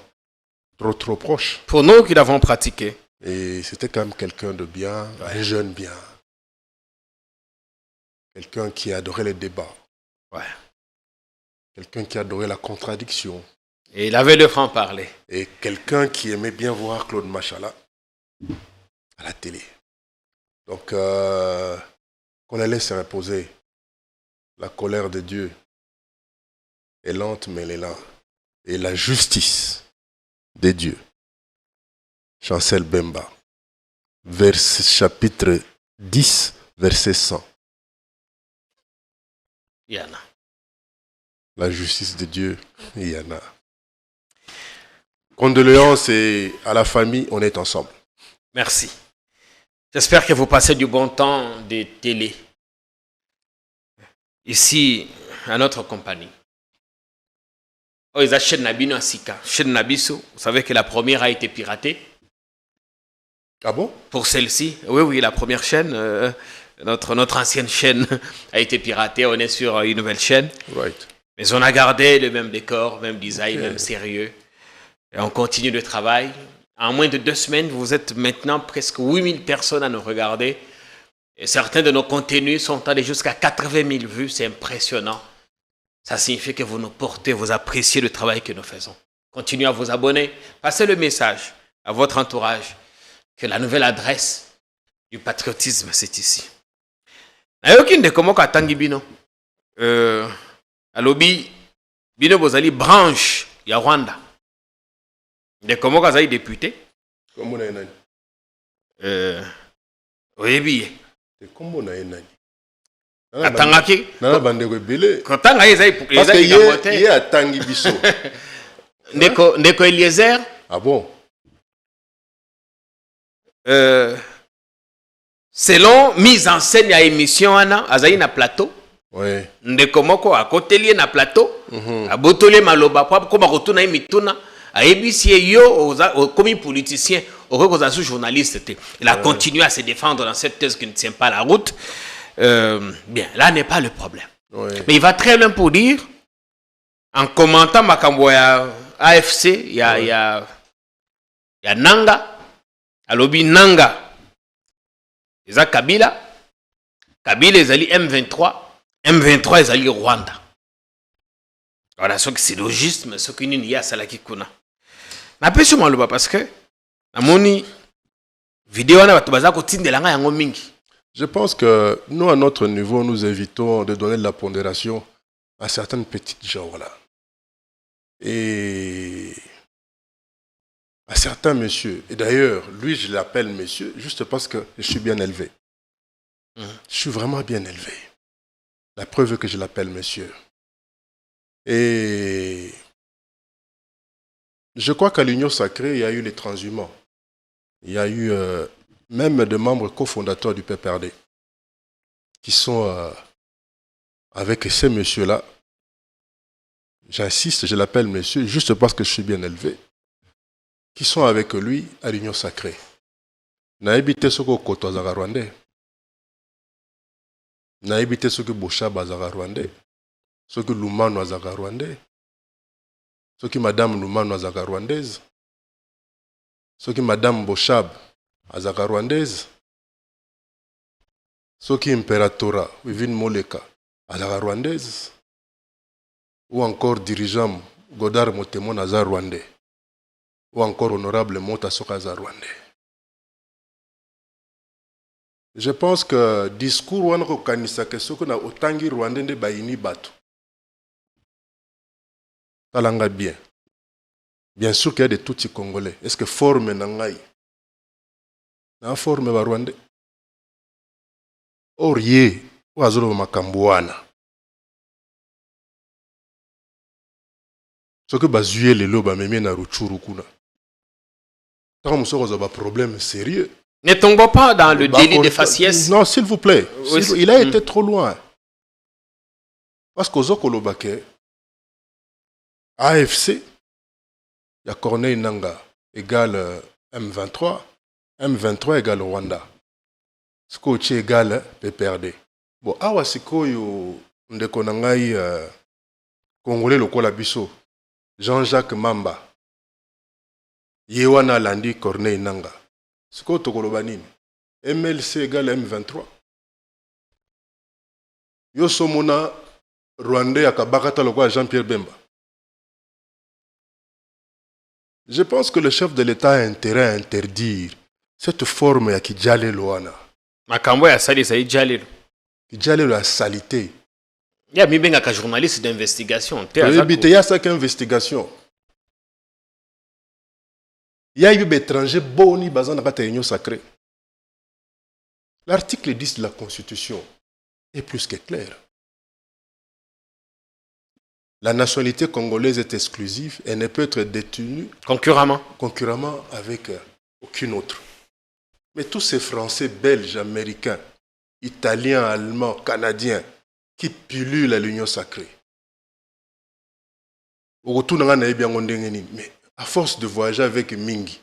trop proches. Pour nous qui l'avons pratiqué. Et c'était quand même quelqu'un de bien, un jeune bien. Quelqu'un qui adorait les débats. Ouais. Quelqu'un qui adorait la contradiction. Et il avait le franc-parler. Et quelqu'un qui aimait bien voir Claude Machala à la télé. Donc, qu'on la laisse se reposer. La colère de Dieu est lente, mais elle est là. Et la justice de Dieu. Chancel Bemba. Chapitre 10, verset 100. Yana. La justice de Dieu, Yana. Condoléances et à la famille, on est ensemble. Merci. J'espère que vous passez du bon temps de télé. Ici, à notre compagnie. Oh, ils achètent Nabino Asika. Chaîne Nabiso, vous savez que la première a été piratée. Ah bon? Pour celle-ci, oui, la première chaîne, notre ancienne chaîne a été piratée. On est sur une nouvelle chaîne. Right. Mais on a gardé le même décor, même design, même sérieux. Et on continue le travail. En moins de 2 semaines, vous êtes maintenant presque 8000 personnes à nous regarder. Et certains de nos contenus sont allés jusqu'à 80 000 vues. C'est impressionnant. Ça signifie que vous nous portez, vous appréciez le travail que nous faisons. Continuez à vous abonner. Passez le message à votre entourage que la nouvelle adresse du patriotisme, c'est ici. Nayoki comment katangi bino. Alobi bino bozali branche ya Rwanda. De comment kazali député? Comment on a nani? Oyebi. De comment on a nani? Atangaki. Nana bandeko ebele. Kotanga ezali parce que ye atangi biso. Ndeko Eliezer. Ah bon? Selon mise en scène ya émission ana azali na plateau. Ouais. Ndeko moko akotelie na plateau. Abotole maloba po koma kotuna mituna. Aebisi yo comme politicien, au journaliste. Il a continué à se défendre dans cette thèse qui ne tient pas la route. Bien, là n'est pas le problème. Ouais. Mais il va très loin pour dire, en commentant Makamboya AFC, il y a Nanga, Alobi Nanga, il y a Kabila ils allient M23 ils allient Rwanda. Voilà, ce qui c'est logisme, ce qui n'y a salaki kuna. N'appelle sur moi parce que la moni vidéo na batubaza ko tindelanga yango mingi. Je pense que nous, à notre niveau, nous évitons de donner de la pondération à certaines petites gens, voilà. Et à certains messieurs. Et d'ailleurs, lui, je l'appelle monsieur juste parce que je suis bien élevé. Je suis vraiment bien élevé. La preuve est que je l'appelle monsieur. Et je crois qu'à l'Union Sacrée, il y a eu les transhumants. Il y a eu même des membres cofondateurs du PPRD qui sont avec ces messieurs-là. J'insiste, je l'appelle monsieur juste parce que je suis bien élevé. Qui sont avec lui à l'Union Sacrée. Naïbité soko koto azaka rwandais. Naïbité soko boshab azaka rwandais. Soko lumano azaka rwandais. Soko madame lumano azaka rwandaise. Soko madame boshab azaka rwandaise. Soko imperatora Wivine Moleka azaka rwandaise. Ou encore dirigeant Godard Motemon azaka rwandais. Ou encore honorable Mota Sokaza rwandais. Je pense que discours wana ko kanisa ke soko na otangi rwandais nde bayini bato. Talanga bien. Bien sûr qu'il y a des tutsi congolais. Est-ce que forme nangai? Na forme ba rwandais. Or ye wazolo makambuana. Soko bazuye lelo ba meme na ruchuru kuna. Tant que nous avons un problème sérieux. Ne tombons pas dans le délit de faciès. Non, s'il vous plaît. Oui, il a été trop loin. Parce qu'aux Okolobake, AFC, il y a Corneille Nanga égale M23, M23 égale Rwanda. Skochi égale PPRD. Bon, awa sikoyo ndeko nangai Congolais lokola biso, Jean-Jacques Mamba. Yewana Landi Corneille Nanga. Ce que tu MLC égale M23. Yo somona Rwandais à Kabakata Lokwa Jean-Pierre Bemba. Je pense que le chef de l'État a intérêt à interdire cette forme ya Kijale Loana. Makambo ya sali sa Kijale. Kijale la salité. Il y a même un journaliste d'investigation. Il y a ça qu'investigation. Il y a eu des étrangers boni basant dans la réunion sacrée. L'article 10 de la Constitution est plus que clair. La nationalité congolaise est exclusive et ne peut être détenue concurremment avec aucune autre. Mais tous ces Français, Belges, Américains, Italiens, Allemands, Canadiens qui pullulent à l'union sacrée. Mais à force de voyager avec Mingi,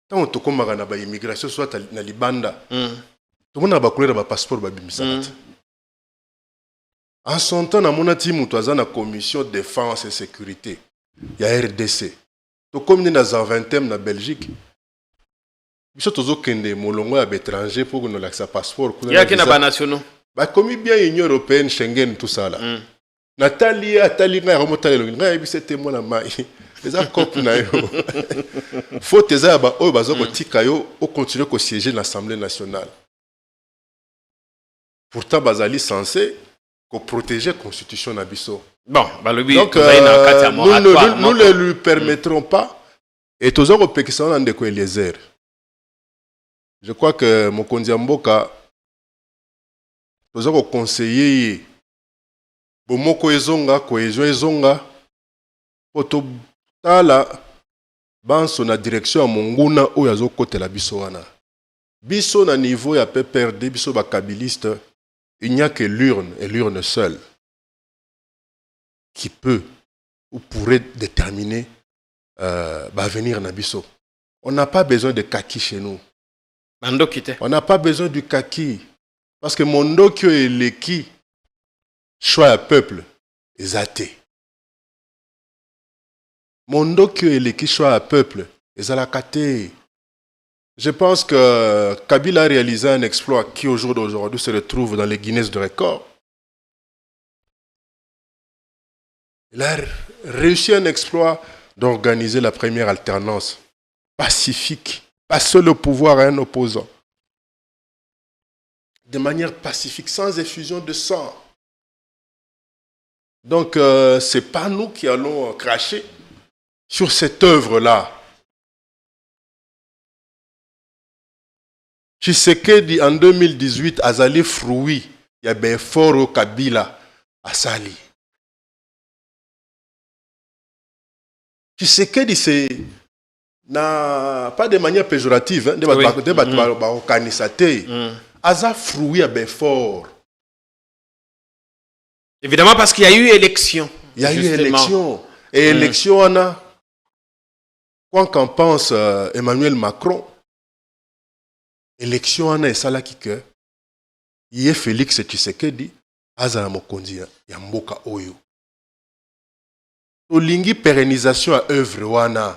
quand on toko magana ba immigration soit na libanda, tout le monde a ba couleur ba passeport ba bimisalat. En son temps, na monati mutuaza na commission défense et sécurité, il y a RDC. To comme ni na 20e na Belgique. Biso tozo kende molongo ya étranger pour que nous l'accès passeport. Il y a qui na ba nationaux. Bah comme bien Union européenne, Schengen tout ça là. Nathalie nga remonter le nga bi c'était moi la mai. Les accords na yo. Faut tes ba o bazoko tika yo au continuer ko siéger l'Assemblée nationale. Pourtant bazali censé ko protéger la constitution na biso. Bon, bah le donc nous ne lui permettrons pas et toujours au Pakistan on ndeko Eliezer. Je crois que Mokonzi Mboka toujours conseiller bomoko ezonga cohésion ezonga poto tala banso na direction ya monguna oyo azokotela biso wana biso na niveau ya PPRD biso ba kabiliste il n'y a que l'urne et l'urne seule qui peut ou pourrait déterminer l'avenir na biso. On n'a pas besoin de kaki chez nous. On n'a pas besoin du kaki parce que mondo qui est l'équi choix à peuple est athée. Mondo qui est l'équi choix à peuple est à la kate. Je pense que Kabila a réalisé un exploit qui au jour d'aujourd'hui se retrouve dans les Guinness de record. Il a réussi un exploit d'organiser la première alternance pacifique, passer le pouvoir à un opposant. De manière pacifique, sans effusion de sang. Donc, ce n'est pas nous qui allons cracher sur cette œuvre-là. Tshisekedi en 2018 azali fruit ya beforo Kabila asali. Tshisekedi c'est pas de manière péjorative hein, aza fruit ya befort. Évidemment parce qu'il y a eu élection. Il y a eu élection et élection on a quoi qu'en pense Emmanuel Macron. Élection en esala kike yé Félix Tshisekedi azala mokonzi ya mboka oyo. Olingi pérennisation à œuvre wana.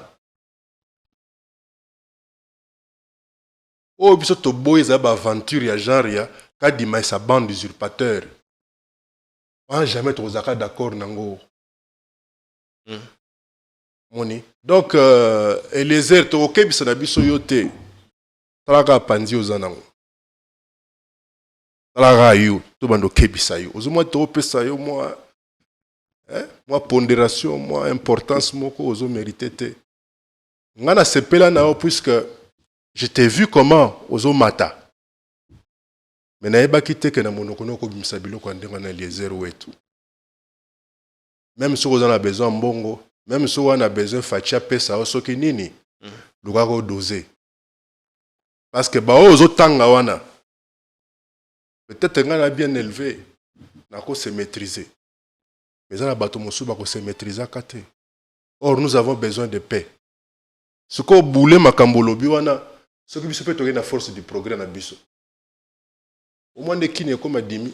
O biso to boyeza ba aventure ya genre ya kadima sa bande d'usurpateurs. On jamais tozaka d'accord nango. Moni. Donc Eliezer to okebisa na biso yote. Talaga panzi ozanango. Talaga yo to bando kebisa yo. Ozomwa to pesa yo moi moi pondération, moi importance moko ozo mérité te. Ngana sepela na puisque je t'ai vu comment ozo mata. Mais na yeba kite ke na monokono ko bimisa biloko ndenga na Eliezer wetu. Même si on a besoin mbongo, même si on a besoin fatia pesa osoki nini, lukako doser. Parce que baozo tanga wana peut-être qu'on a bien élevé nako se maîtriser. Mais on a bato mosu bako se maîtriser kate. Or nous avons besoin de paix. Ce qu'on boule makambo lobi wana, ce qui biso peut tourner la force du progrès na biso. Au moins de kini comme dimi.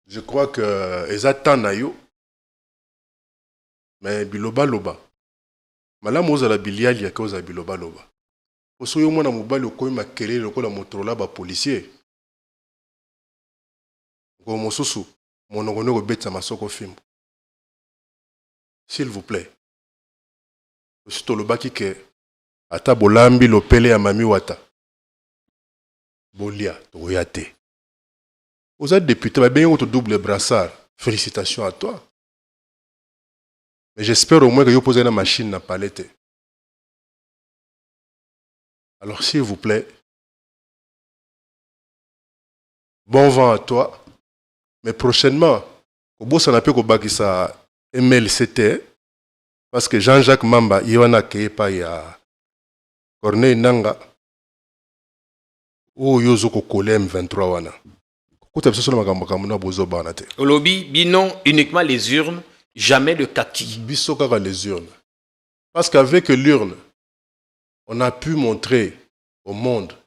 Je crois que ezata na yo. Mais biloba loba. Malamu ozala biliali ya koza biloba loba. Osoyo mwana mobali okoyi makele lokola motrola ba policier. Ngo mosusu monongone ko betsa masoko fimbo. S'il vous plaît. Osito lobaki ke ata bolambi lopele ya mami wata. Bolia toya te. Vous êtes député, vous avez votre double brassard. Félicitations à toi. Mais j'espère au moins que vous posez une machine dans la palette. Alors, s'il vous plaît, bon vent à toi. Mais prochainement, au bout, ça n'a pas que ça MLCT. Parce que Jean-Jacques Mamba, il y a Corneille Nanga, ou Yozoko Kolem 23 wana. Au lobby, binon uniquement les urnes, jamais le kaki. Bissokara les urnes. Parce qu'avec l'urne, on a pu montrer au monde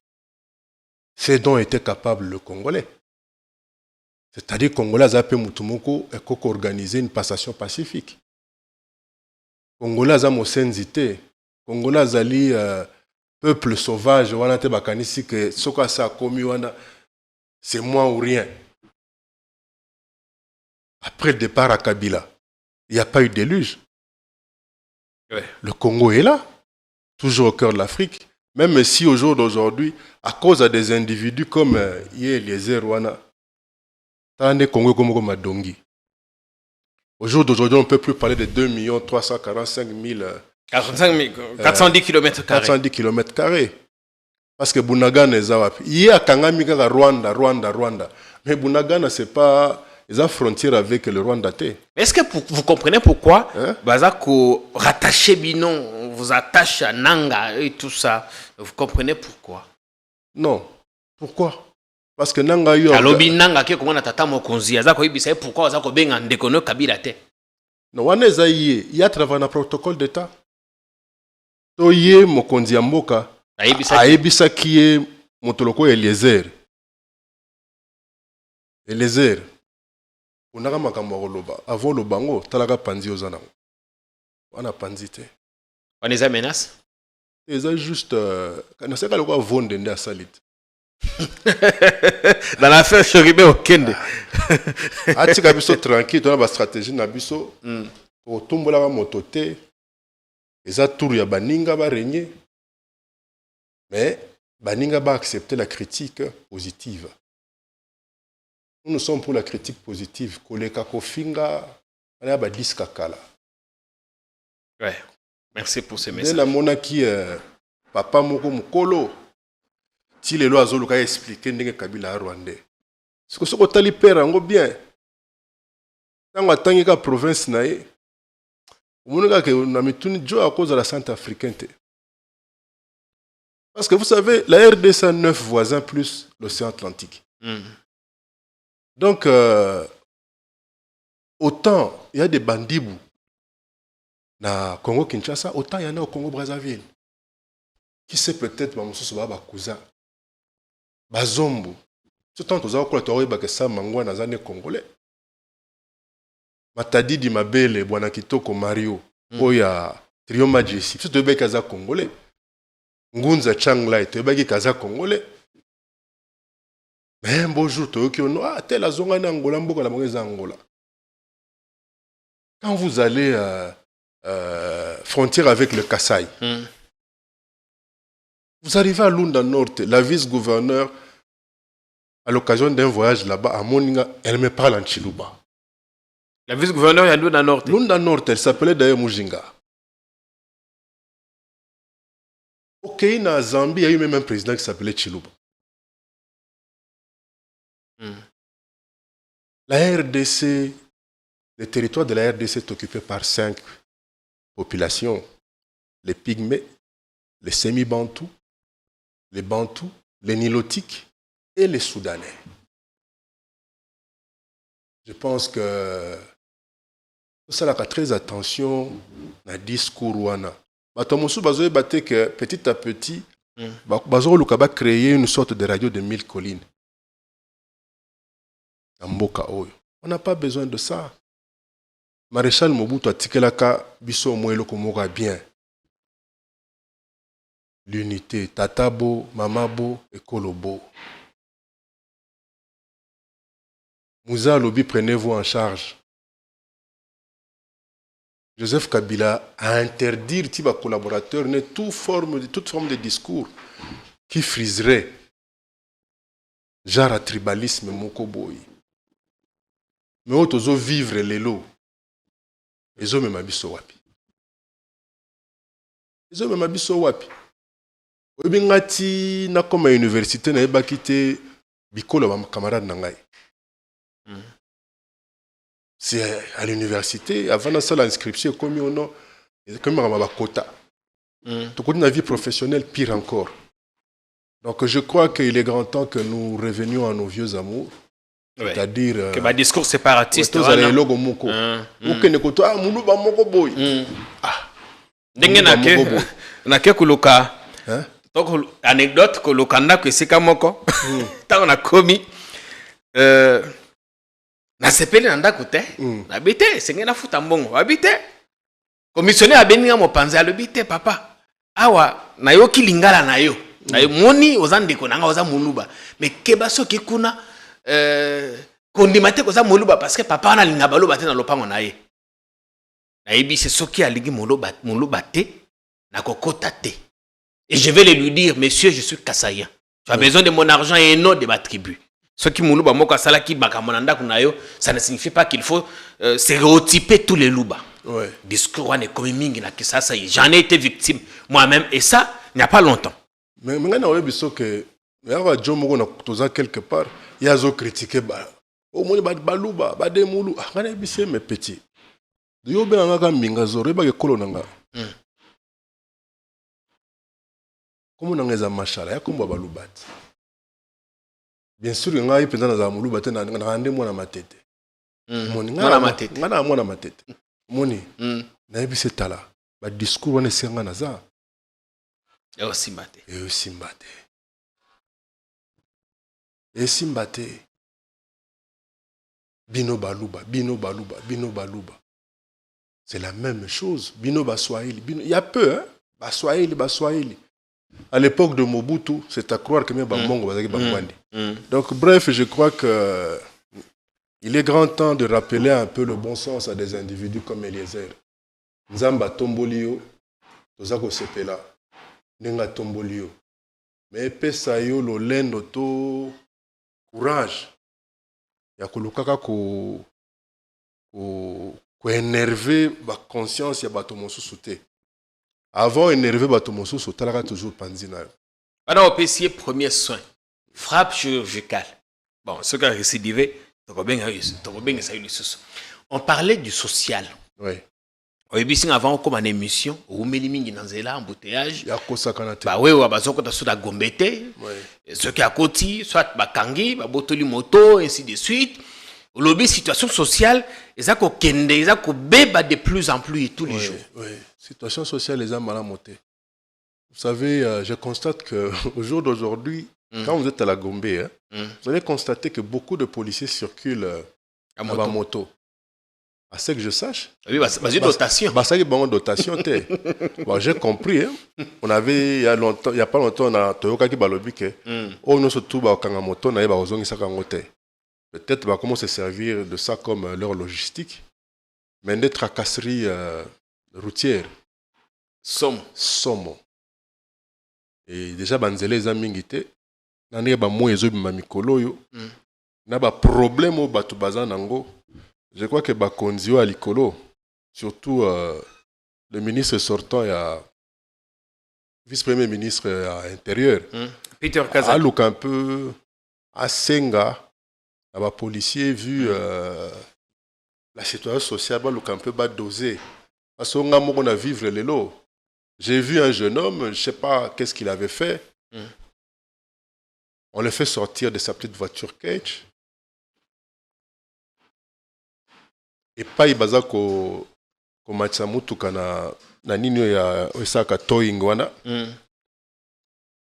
ce dont était capable le Congolais. C'est-à-dire que le Congolais a pu organiser une passation pacifique. Le Congolais a mosenzité. Le Congolais a li peuple sauvage. Wana te bakanisi que soka sa komi wana c'est moi ou rien. Après le départ à Kabila, il n'y a pas eu de déluge. Ouais. Le Congo est là, toujours au cœur de l'Afrique. Même si au jour d'aujourd'hui, à cause de des individus comme Eliezer Rwanda, le Congo comme Madongi. Au jour d'aujourd'hui, on ne peut plus parler de 2 345 000... 410 km². 410 km². Parce que Bunagana est là. Il y a Rwanda. Mais Bunagana, ce n'est pas... Ils ont frontière avec le Rwanda. Est-ce que vous comprenez pourquoi Bazako rattaché Binon, vous attache à Nanga et tout ça? Vous comprenez pourquoi? Non. Pourquoi? Parce que Nanga yo. Alobi Nanga qui comment tata mokonzi azako ibisa pourquoi azako benga ndekono kabila te. Non, waneza il y a travaillé dans protocole d'état. To yé mokonzi ya mboka aibisa qui est motoloko Eliezer. Eliezer. Onaka makambo koloba avant le bango talaka panzi ozana. Wana panzi te. Waneza menace? C'est juste na seka lokwa vonde nde asalite. Dans l'affaire Choribé au Kende. Atika biso tranquille, tu as une stratégie na biso. Au tombola ba mototé. Eza tour ya baninga ba régner. Mais baninga ba accepter la critique positive. Nous sommes pour la critique positive. Koleka kofinga ala ba diska kala. Ouais. Merci pour ce message. La monaki papa moko mukolo. Si les lois ont expliqué que Kabila a Rwandais. Ce que ce que tu père en bien. Dans la province nae, on a mis tout à cause de la Centrafricaine. Parce que vous savez, la RDC a 9 voisins plus l'océan Atlantique. Donc, autant il y a des bandibous na Congo Kinshasa, autant il y en a au Congo Brazzaville. Qui sait peut-être ma cousin. Bazombo. Tout le temps, tu as dit que ça mangwa na zane congolais. Matadi di Mabele, Bwana Kitoko Mario, Oya, Trio Majesty. Tu as kaza congolais. Ngunza Changlai, tu as kaza congolais. Mais un beau jour, tu as dit que tel a zonga na Angola, mboka la mongeza Angola. Quand vous allez frontière avec le Kasaï, vous arrivez à Lunda Nord, la vice-gouverneure, à l'occasion d'un voyage là-bas à Moninga, elle me parle en Chiluba. La vice-gouverneure à Lunda Nord? Lunda Nord, elle s'appelait d'ailleurs Mujinga. Au Kenya, à Zambie, il y a eu même un président qui s'appelait Chiluba. La RDC, le territoire de la RDC est occupé par 5 populations. Les Pygmées, les Semi-Bantous, les Bantous, les Nilotiques et les Soudanais. Je pense que ça a très attention à discours wana. Batomosu bazoe batte que petit à petit, bazo lukaba créer une sorte de radio de 1000 collines. Amboka oyo. On n'a pas besoin de ça. Maréchal Mobutu a tikelaka biso moelo komoka bien. L'unité, Tatabo, Mamabo et Kolobo. Moussa Lobi, prenez-vous en charge. Joseph Kabila a interdit à collaborateurs toute forme de discours qui friserait genre à tribalisme moko boy. Mais autres vivre les lots. Ils ont même abisso wapi. Ils ont même abisso wapi. Obingati na comme université na eba kité bikolo ba camarade nangai. C'est à l'université avant la salle d'inscription comme on a comme un quota. Tout côté la vie professionnelle pire encore. Donc je crois qu'il est grand temps que nous revenions à nos vieux amours. Ouais. C'est-à-dire que discours séparatiste tous les logo moko. Aucun ne koto muluba moko boy. Ndenge na ke kuluka. Donc anecdote que lokanda que c'est kamoko. Tant on a commis na sepeli na ndako te. Na bité c'est ngena futa mbongo. Habité. Commissionnaire abeninga mopanzi alobité papa. Awa na yo kilingala na yo. Na yo moni ozandeko nanga oza muluba. Mais keba soki kuna kondimate koza moluba parce que papa na linga baloba te na lopango na ye. Na yebi c'est soki alingi moluba te na kokota te. Et je vais lui dire monsieur je suis Kassaïen. Tu as besoin de mon argent et non de ma tribu. Ce qui moluba moko sala ki bakamonanda kuna yo, ça ne signifie pas qu'il faut stéréotyper tous les luba. Ouais. Discours wane comme mingi na kisasa j'en ai été victime moi-même et ça il n'y a pas longtemps. Mais ngana oyebi so que yawa jomo na toza quelque part. Il y a des critiqués. Au moins, baluba, bademulu. Ngana ebise mes petits. Yo be nga minga zoro ba ke kolonanga. Comment nangeza mashala ya komba balubati. Bien sûr nga ipenda na za muluba te na ngande mwana matete. Moni ngana matete. Ngana mwana matete. Moni. Na ebise tala. Ba discours wana senga na za. Yo simbate. Yo simbate. Et Simbate, Bino Baluba, Bino Baluba, Bino Baluba. C'est la même chose. Bino Baswahili. Il y a peu, hein? Baswahili, Baswahili. À l'époque de Mobutu, c'est à croire que même Bamongo va Bangwandi. Donc, bref, je crois que il est grand temps de rappeler un peu le bon sens à des individus comme Eliezer. Nzamba Tombolio, Tozako Sepela, Nenga Tombolio. Mais pesa yo lo lendo to courage ya kolukaka ko énerver ba conscience ya bato mosusu te. Avant énerver bato mosusu talaka toujours panzina. Alors on peut essayer premier soin, frappe chirurgicale. Bon, ce qui a récidivé, on parlait du social. Oui. Au début, avant comme en émission, au Mélimingi Nanzela, embouteillage. Il y a Kosa Kanate. Bah oui, on va sur la Gombete. Ceux qui à côté, soit Bakangi, Botoli Moto, ainsi de suite. Au lobby, situation sociale, ils ont kende, ils ont béba de plus en plus tous les jours. Oui, situation sociale, les gens mal monté. Vous savez, je constate qu'au jour d'aujourd'hui, quand vous êtes à la Gombe, vous allez constater que beaucoup de policiers circulent à moto. À ce que je sache. Oui, c'est dotation. C'est une dotation. Bon, j'ai compris. Hein. On avait, il y a pas longtemps, on a Toyoka qui balobi que on nous surtout au Kangamoto, on a besoin de ça peut-être va commencer à se servir de ça comme leur logistique. Mais des tracasseries routières. Somme. Et déjà, banzele zamingite. Nane ba moyezo bima mikolo yo. Na ba problème au batu bazanango. Je crois que Bakonzio à l'Icolo, surtout le ministre sortant, il y a vice-premier ministre à l'intérieur, Peter Kazak. A look un peu à Senga, à la policier vu la situation sociale, a look un peu bas dosé. Parce qu'on a vivre les lots. J'ai vu un jeune homme, je ne sais pas qu'est-ce qu'il avait fait. On le fait sortir de sa petite voiture cage. Et pas ibaza ko matcha mutuka na nini ya osaka towing wana.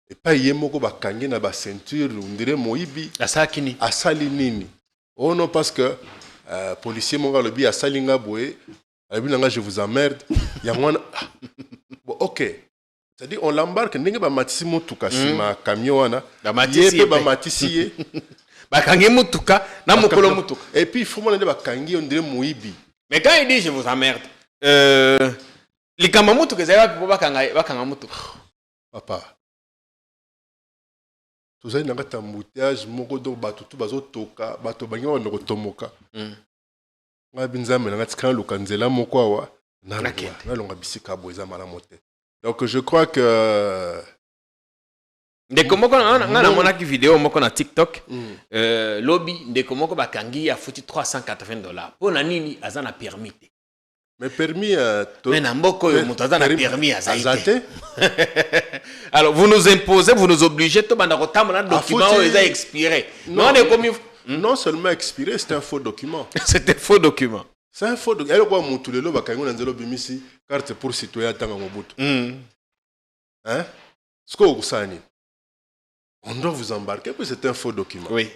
Et pas yemoko bakangi na ba ceinture on dirait moibi asali nini. Oh non parce que policier monga lobi asali nga boye nga je vous emmerde ya mwana bon OK. C'est-à-dire on l'embarque ndenge ba matisi mutuka sima camion wana yepe ba matisi Bakangi mutuka, na mukolo mutuka. Et puis il faut demander bakangi on dirait moibi. Mais quand il dit je vous emmerde, les kamamutuka zera pour bakanga mutuka. Papa. Tout ça, il y a un embouteillage, moko donc bato tout bazo toka, bato bangi wa ndoko tomoka. Nga binzame na ngati kan lukanzela moko awa na longa bisika boza mala mote. Donc je crois que ndeko moko nga mona ki vidéo moko na TikTok lobby ndeko moko bakangi a foutu $380 pona nini azana permis. Mais permis mais na mboko yo moto azana permis azate. Alors vous nous imposez, vous nous obligez to banda kotamona document est expiré. Non seulement expiré, c'est un faux document. C'est un faux document. C'est un faux document. Alors quoi mutulelo bakangi na nzelo bimisi carte pour citoyen tanga mobutu. Hein? Ce que vous savez. On doit vous embarquer, puis c'est un faux document. Oui.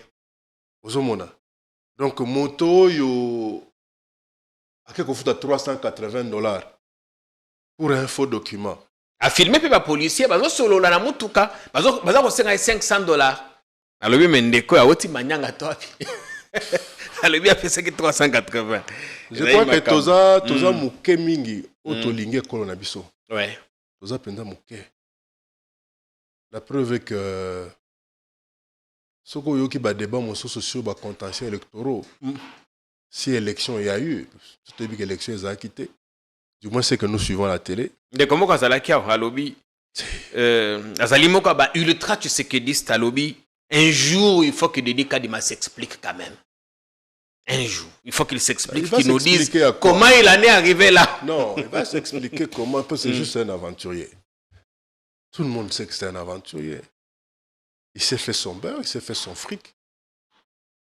Ozomona. Donc, moto, yo. À quelque chose de $380 pour un faux document. A filmer, puis les policiers, bazo solo la mutuka, bazo $500. Alors, oui, mais ndeko, a oti manyanga toi. Alors, oui, a fait ça que 380. Je crois que toza mouke mingi, otolingue kolona biso. Ouais. Toza penda mouke. La preuve est que ce qu'il y a des débats sur les contentieux électoraux, si élection il y a eu, c'est que l'élection est acquittée. Du moins, c'est que nous suivons la télé. De comment ça l'a kia au lobby Azalimo ba ultra tu sais que dit à lobby. Un jour, il faut que Denis Kadima s'explique quand même. Un jour, il faut qu'il s'explique, qu'il nous dise comment il en est arrivé là. Non, il va s'expliquer comment, parce que c'est juste un aventurier. Tout le monde sait que c'est un aventurier. Il s'est fait son beurre, il s'est fait son fric.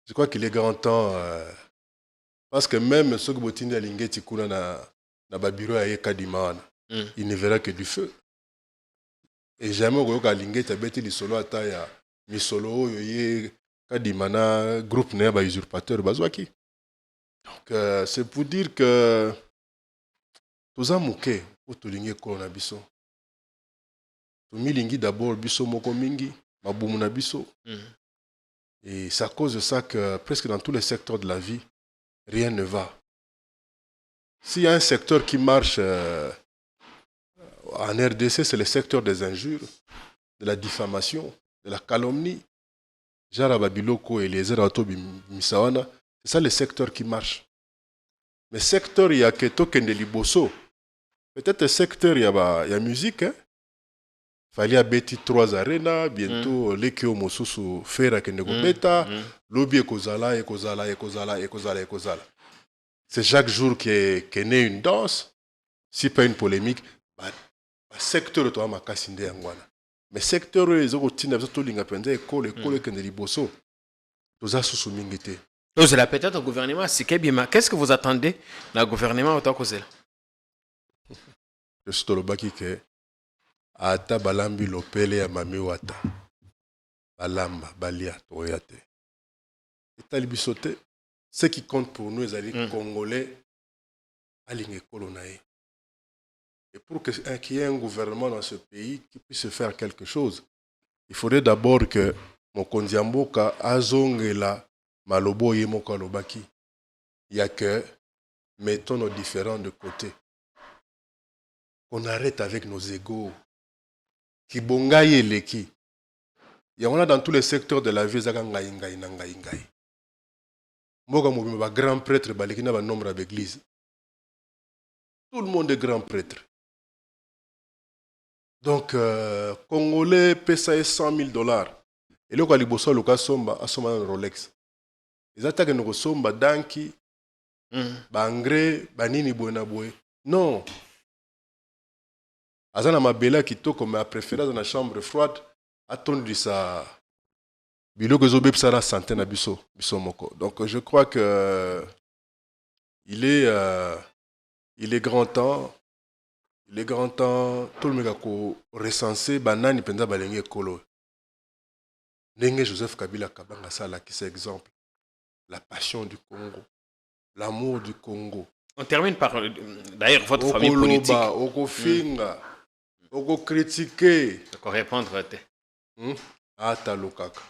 Je crois qu'il est grand temps. Parce que même ceux qui botine à l'ingeti kuna na babiro à Kadima, il ne verra que du feu. Et jamais au l'ingeti a bêté les solo à taille mi solo yoye Kadima na groupe ne ba usurpateur bazwaki. Donc c'est pour dire que tous amuke otolinge ko na biso. Tomilingi d'abord biso moko mingi, mabumu na biso. Et c'est à cause de ça que presque dans tous les secteurs de la vie, rien ne va. S'il y a un secteur qui marche en RDC, c'est le secteur des injures, de la diffamation, de la calomnie. Jara Biloko et les Erato Misawana, c'est ça le secteur qui marche. Mais secteur, il y a Keto Kendeliboso. Peut-être le secteur, il y a musique, hein? Fallait bêti 3 arénas, bientôt l'équipe Mosusu Fera Kenego Beta, Lobby Ekozala. C'est chaque jour qu'est née une danse, si pas une polémique, secteur toi ma kasinde yangwana. Mais secteur les autres tina to linga pende école Kendeliboso. Toza susu mingité. Donc c'est la peut-être au gouvernement, c'est qu'est-ce que vous attendez dans le gouvernement autant que c'est là? Je suis le baki que ata balambi lopele ya mami wata balamba balia toyate etali bisote ce qui compte pour nous les congolais alinge kolonae. Et pour qu'il y ait un gouvernement dans ce pays qui puisse faire quelque chose, il faudrait d'abord que Mokonzi Mboka azongela malobo yemoka lobaki. Il y a que mettons nos différends de côté, qu'on arrête avec nos égos. Qui bongaye leki. Il y en a dans tous les secteurs de la vie, zaka ngai ngai. Moga mobimba ba grand prêtre baleki na ba nombre avec l'église. Tout le monde est grand prêtre. Donc Congolais paie $100,000. Et le kaliboso loka somba asoma un Rolex. Ils attaquent nos somba danki bangre banini boena boy. Non. Azana mabela kitoko mais a préféré dans la chambre froide attendre ça biloko zo bepsa la santé na biso moko. Donc je crois que il est grand temps tout le monde ko recenser banani penza balenge kolo. Nenge Joseph Kabila Kabanga sala qui c'est exemple la passion du Congo, l'amour du Congo. On termine par d'ailleurs votre famille politique. Oko finga. Oko critiquer. D'accord, répondre. Talokaka.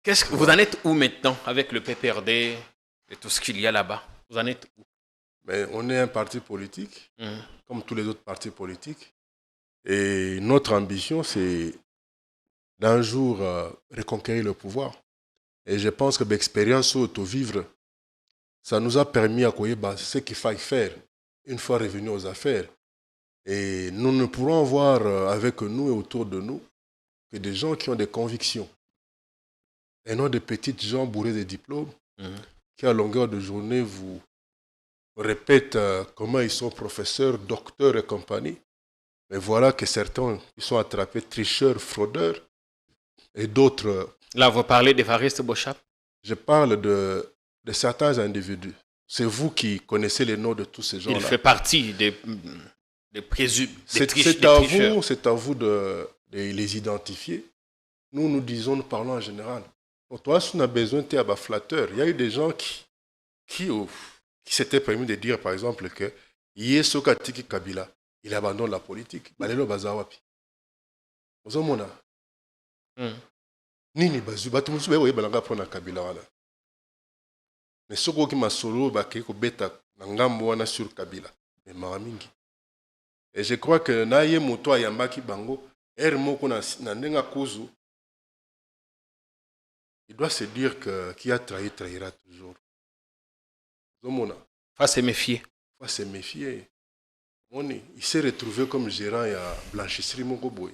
Qu'est-ce que vous en êtes où maintenant avec le PPRD et tout ce qu'il y a là-bas? Vous en êtes où? Mais on est un parti politique, comme tous les autres partis politiques. Et notre ambition, c'est d'un jour reconquérir le pouvoir. Et je pense que l'expérience auto-vivre, ça nous a permis à connaître ce qu'il faille faire une fois revenu aux affaires. Et nous ne pourrons voir avec nous et autour de nous que des gens qui ont des convictions. Et non des petites gens bourrés de diplômes qui, à longueur de journée, vous répètent comment ils sont professeurs, docteurs et compagnie. Mais voilà que certains ils sont attrapés tricheurs, fraudeurs et d'autres... Là, vous parlez d'Évariste Bochap? Je parle de certains individus. C'est vous qui connaissez les noms de tous ces gens-là. Il fait partie des présumés. C'est à vous de les identifier. Nous disons, nous parlons en général. Donc, toi, si on a besoin de un flatteur, il y a eu des gens qui s'étaient permis de dire, par exemple, que Yesoka Tiki Kabila, il abandonne la politique. Balelo Bazawapi. Vous avez Nini Bazu, Batumusu, vous balanga prendre Kabila. Mais ce qui m'a solo, c'est que beta n'angambo sur Kabila. Mais maramingi. Et je crois que naye moto yambaki bango, moko na ndenga kuzu. Il doit se dire que qui a trahi trahira toujours. Zomona. Faut se méfier. Faut se méfier. Il s'est retrouvé comme gérant à blanchisserie Mokoboy.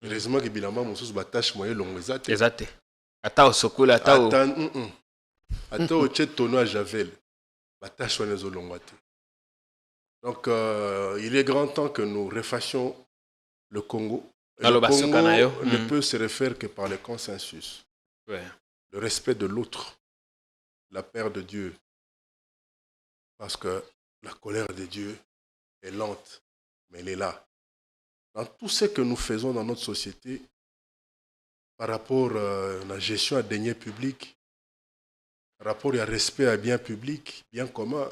Heureusement que Bilamba Moussous batache moyen long exact. Exact. Ata au sokula ata au. Ata au tchetono à Javel. Batache moyen zolongwate. Donc il est grand temps que nous refassions le Congo. Le Congo ne peut se refaire que par le consensus. Ouais. Le respect de l'autre. La paix de Dieu. Parce que la colère de Dieu est lente, mais elle est là. Dans tout ce que nous faisons dans notre société, par rapport à la gestion à deniers publics, par rapport au respect à biens publics, biens communs,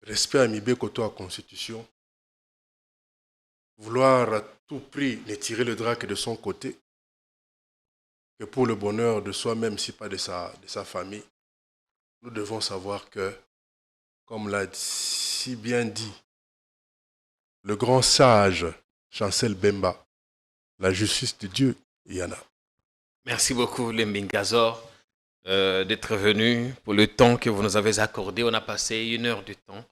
respect à Mibé Koto à la Constitution, vouloir à tout prix ne tirer le drap que de son côté, que pour le bonheur de soi-même, si pas de sa famille, nous devons savoir que, comme l'a si bien dit le grand sage Chancel Bemba, la justice de Dieu, il y en a. Merci beaucoup, Lembingazor, d'être venu pour le temps que vous nous avez accordé. On a passé 1 heure de temps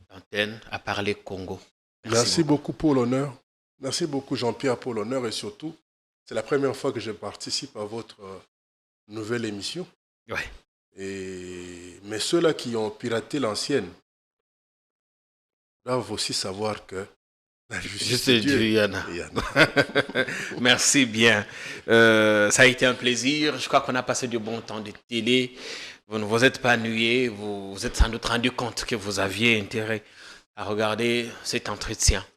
d'antenne à parler Congo. Merci beaucoup pour l'honneur. Merci beaucoup, Jean-Pierre, pour l'honneur. Et surtout, c'est la première fois que je participe à votre nouvelle émission. Ouais. Mais ceux-là qui ont piraté l'ancienne doivent aussi savoir que la justice de Dieu, il y en a. Merci bien. Ça a été un plaisir. Je crois qu'on a passé du bon temps de télé. Vous ne vous êtes pas ennuyés. Vous vous êtes sans doute rendu compte que vous aviez intérêt à regarder cet entretien.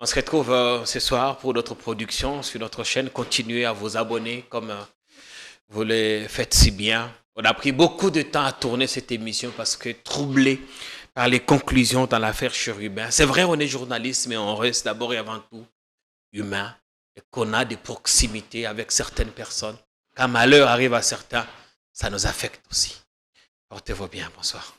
On se retrouve ce soir pour d'autres productions sur notre chaîne. Continuez à vous abonner comme vous le faites si bien. On a pris beaucoup de temps à tourner cette émission parce que troublé par les conclusions dans l'affaire Chérubin. C'est vrai, on est journaliste, mais on reste d'abord et avant tout humain et qu'on a des proximités avec certaines personnes. Quand malheur arrive à certains, ça nous affecte aussi. Portez-vous bien. Bonsoir.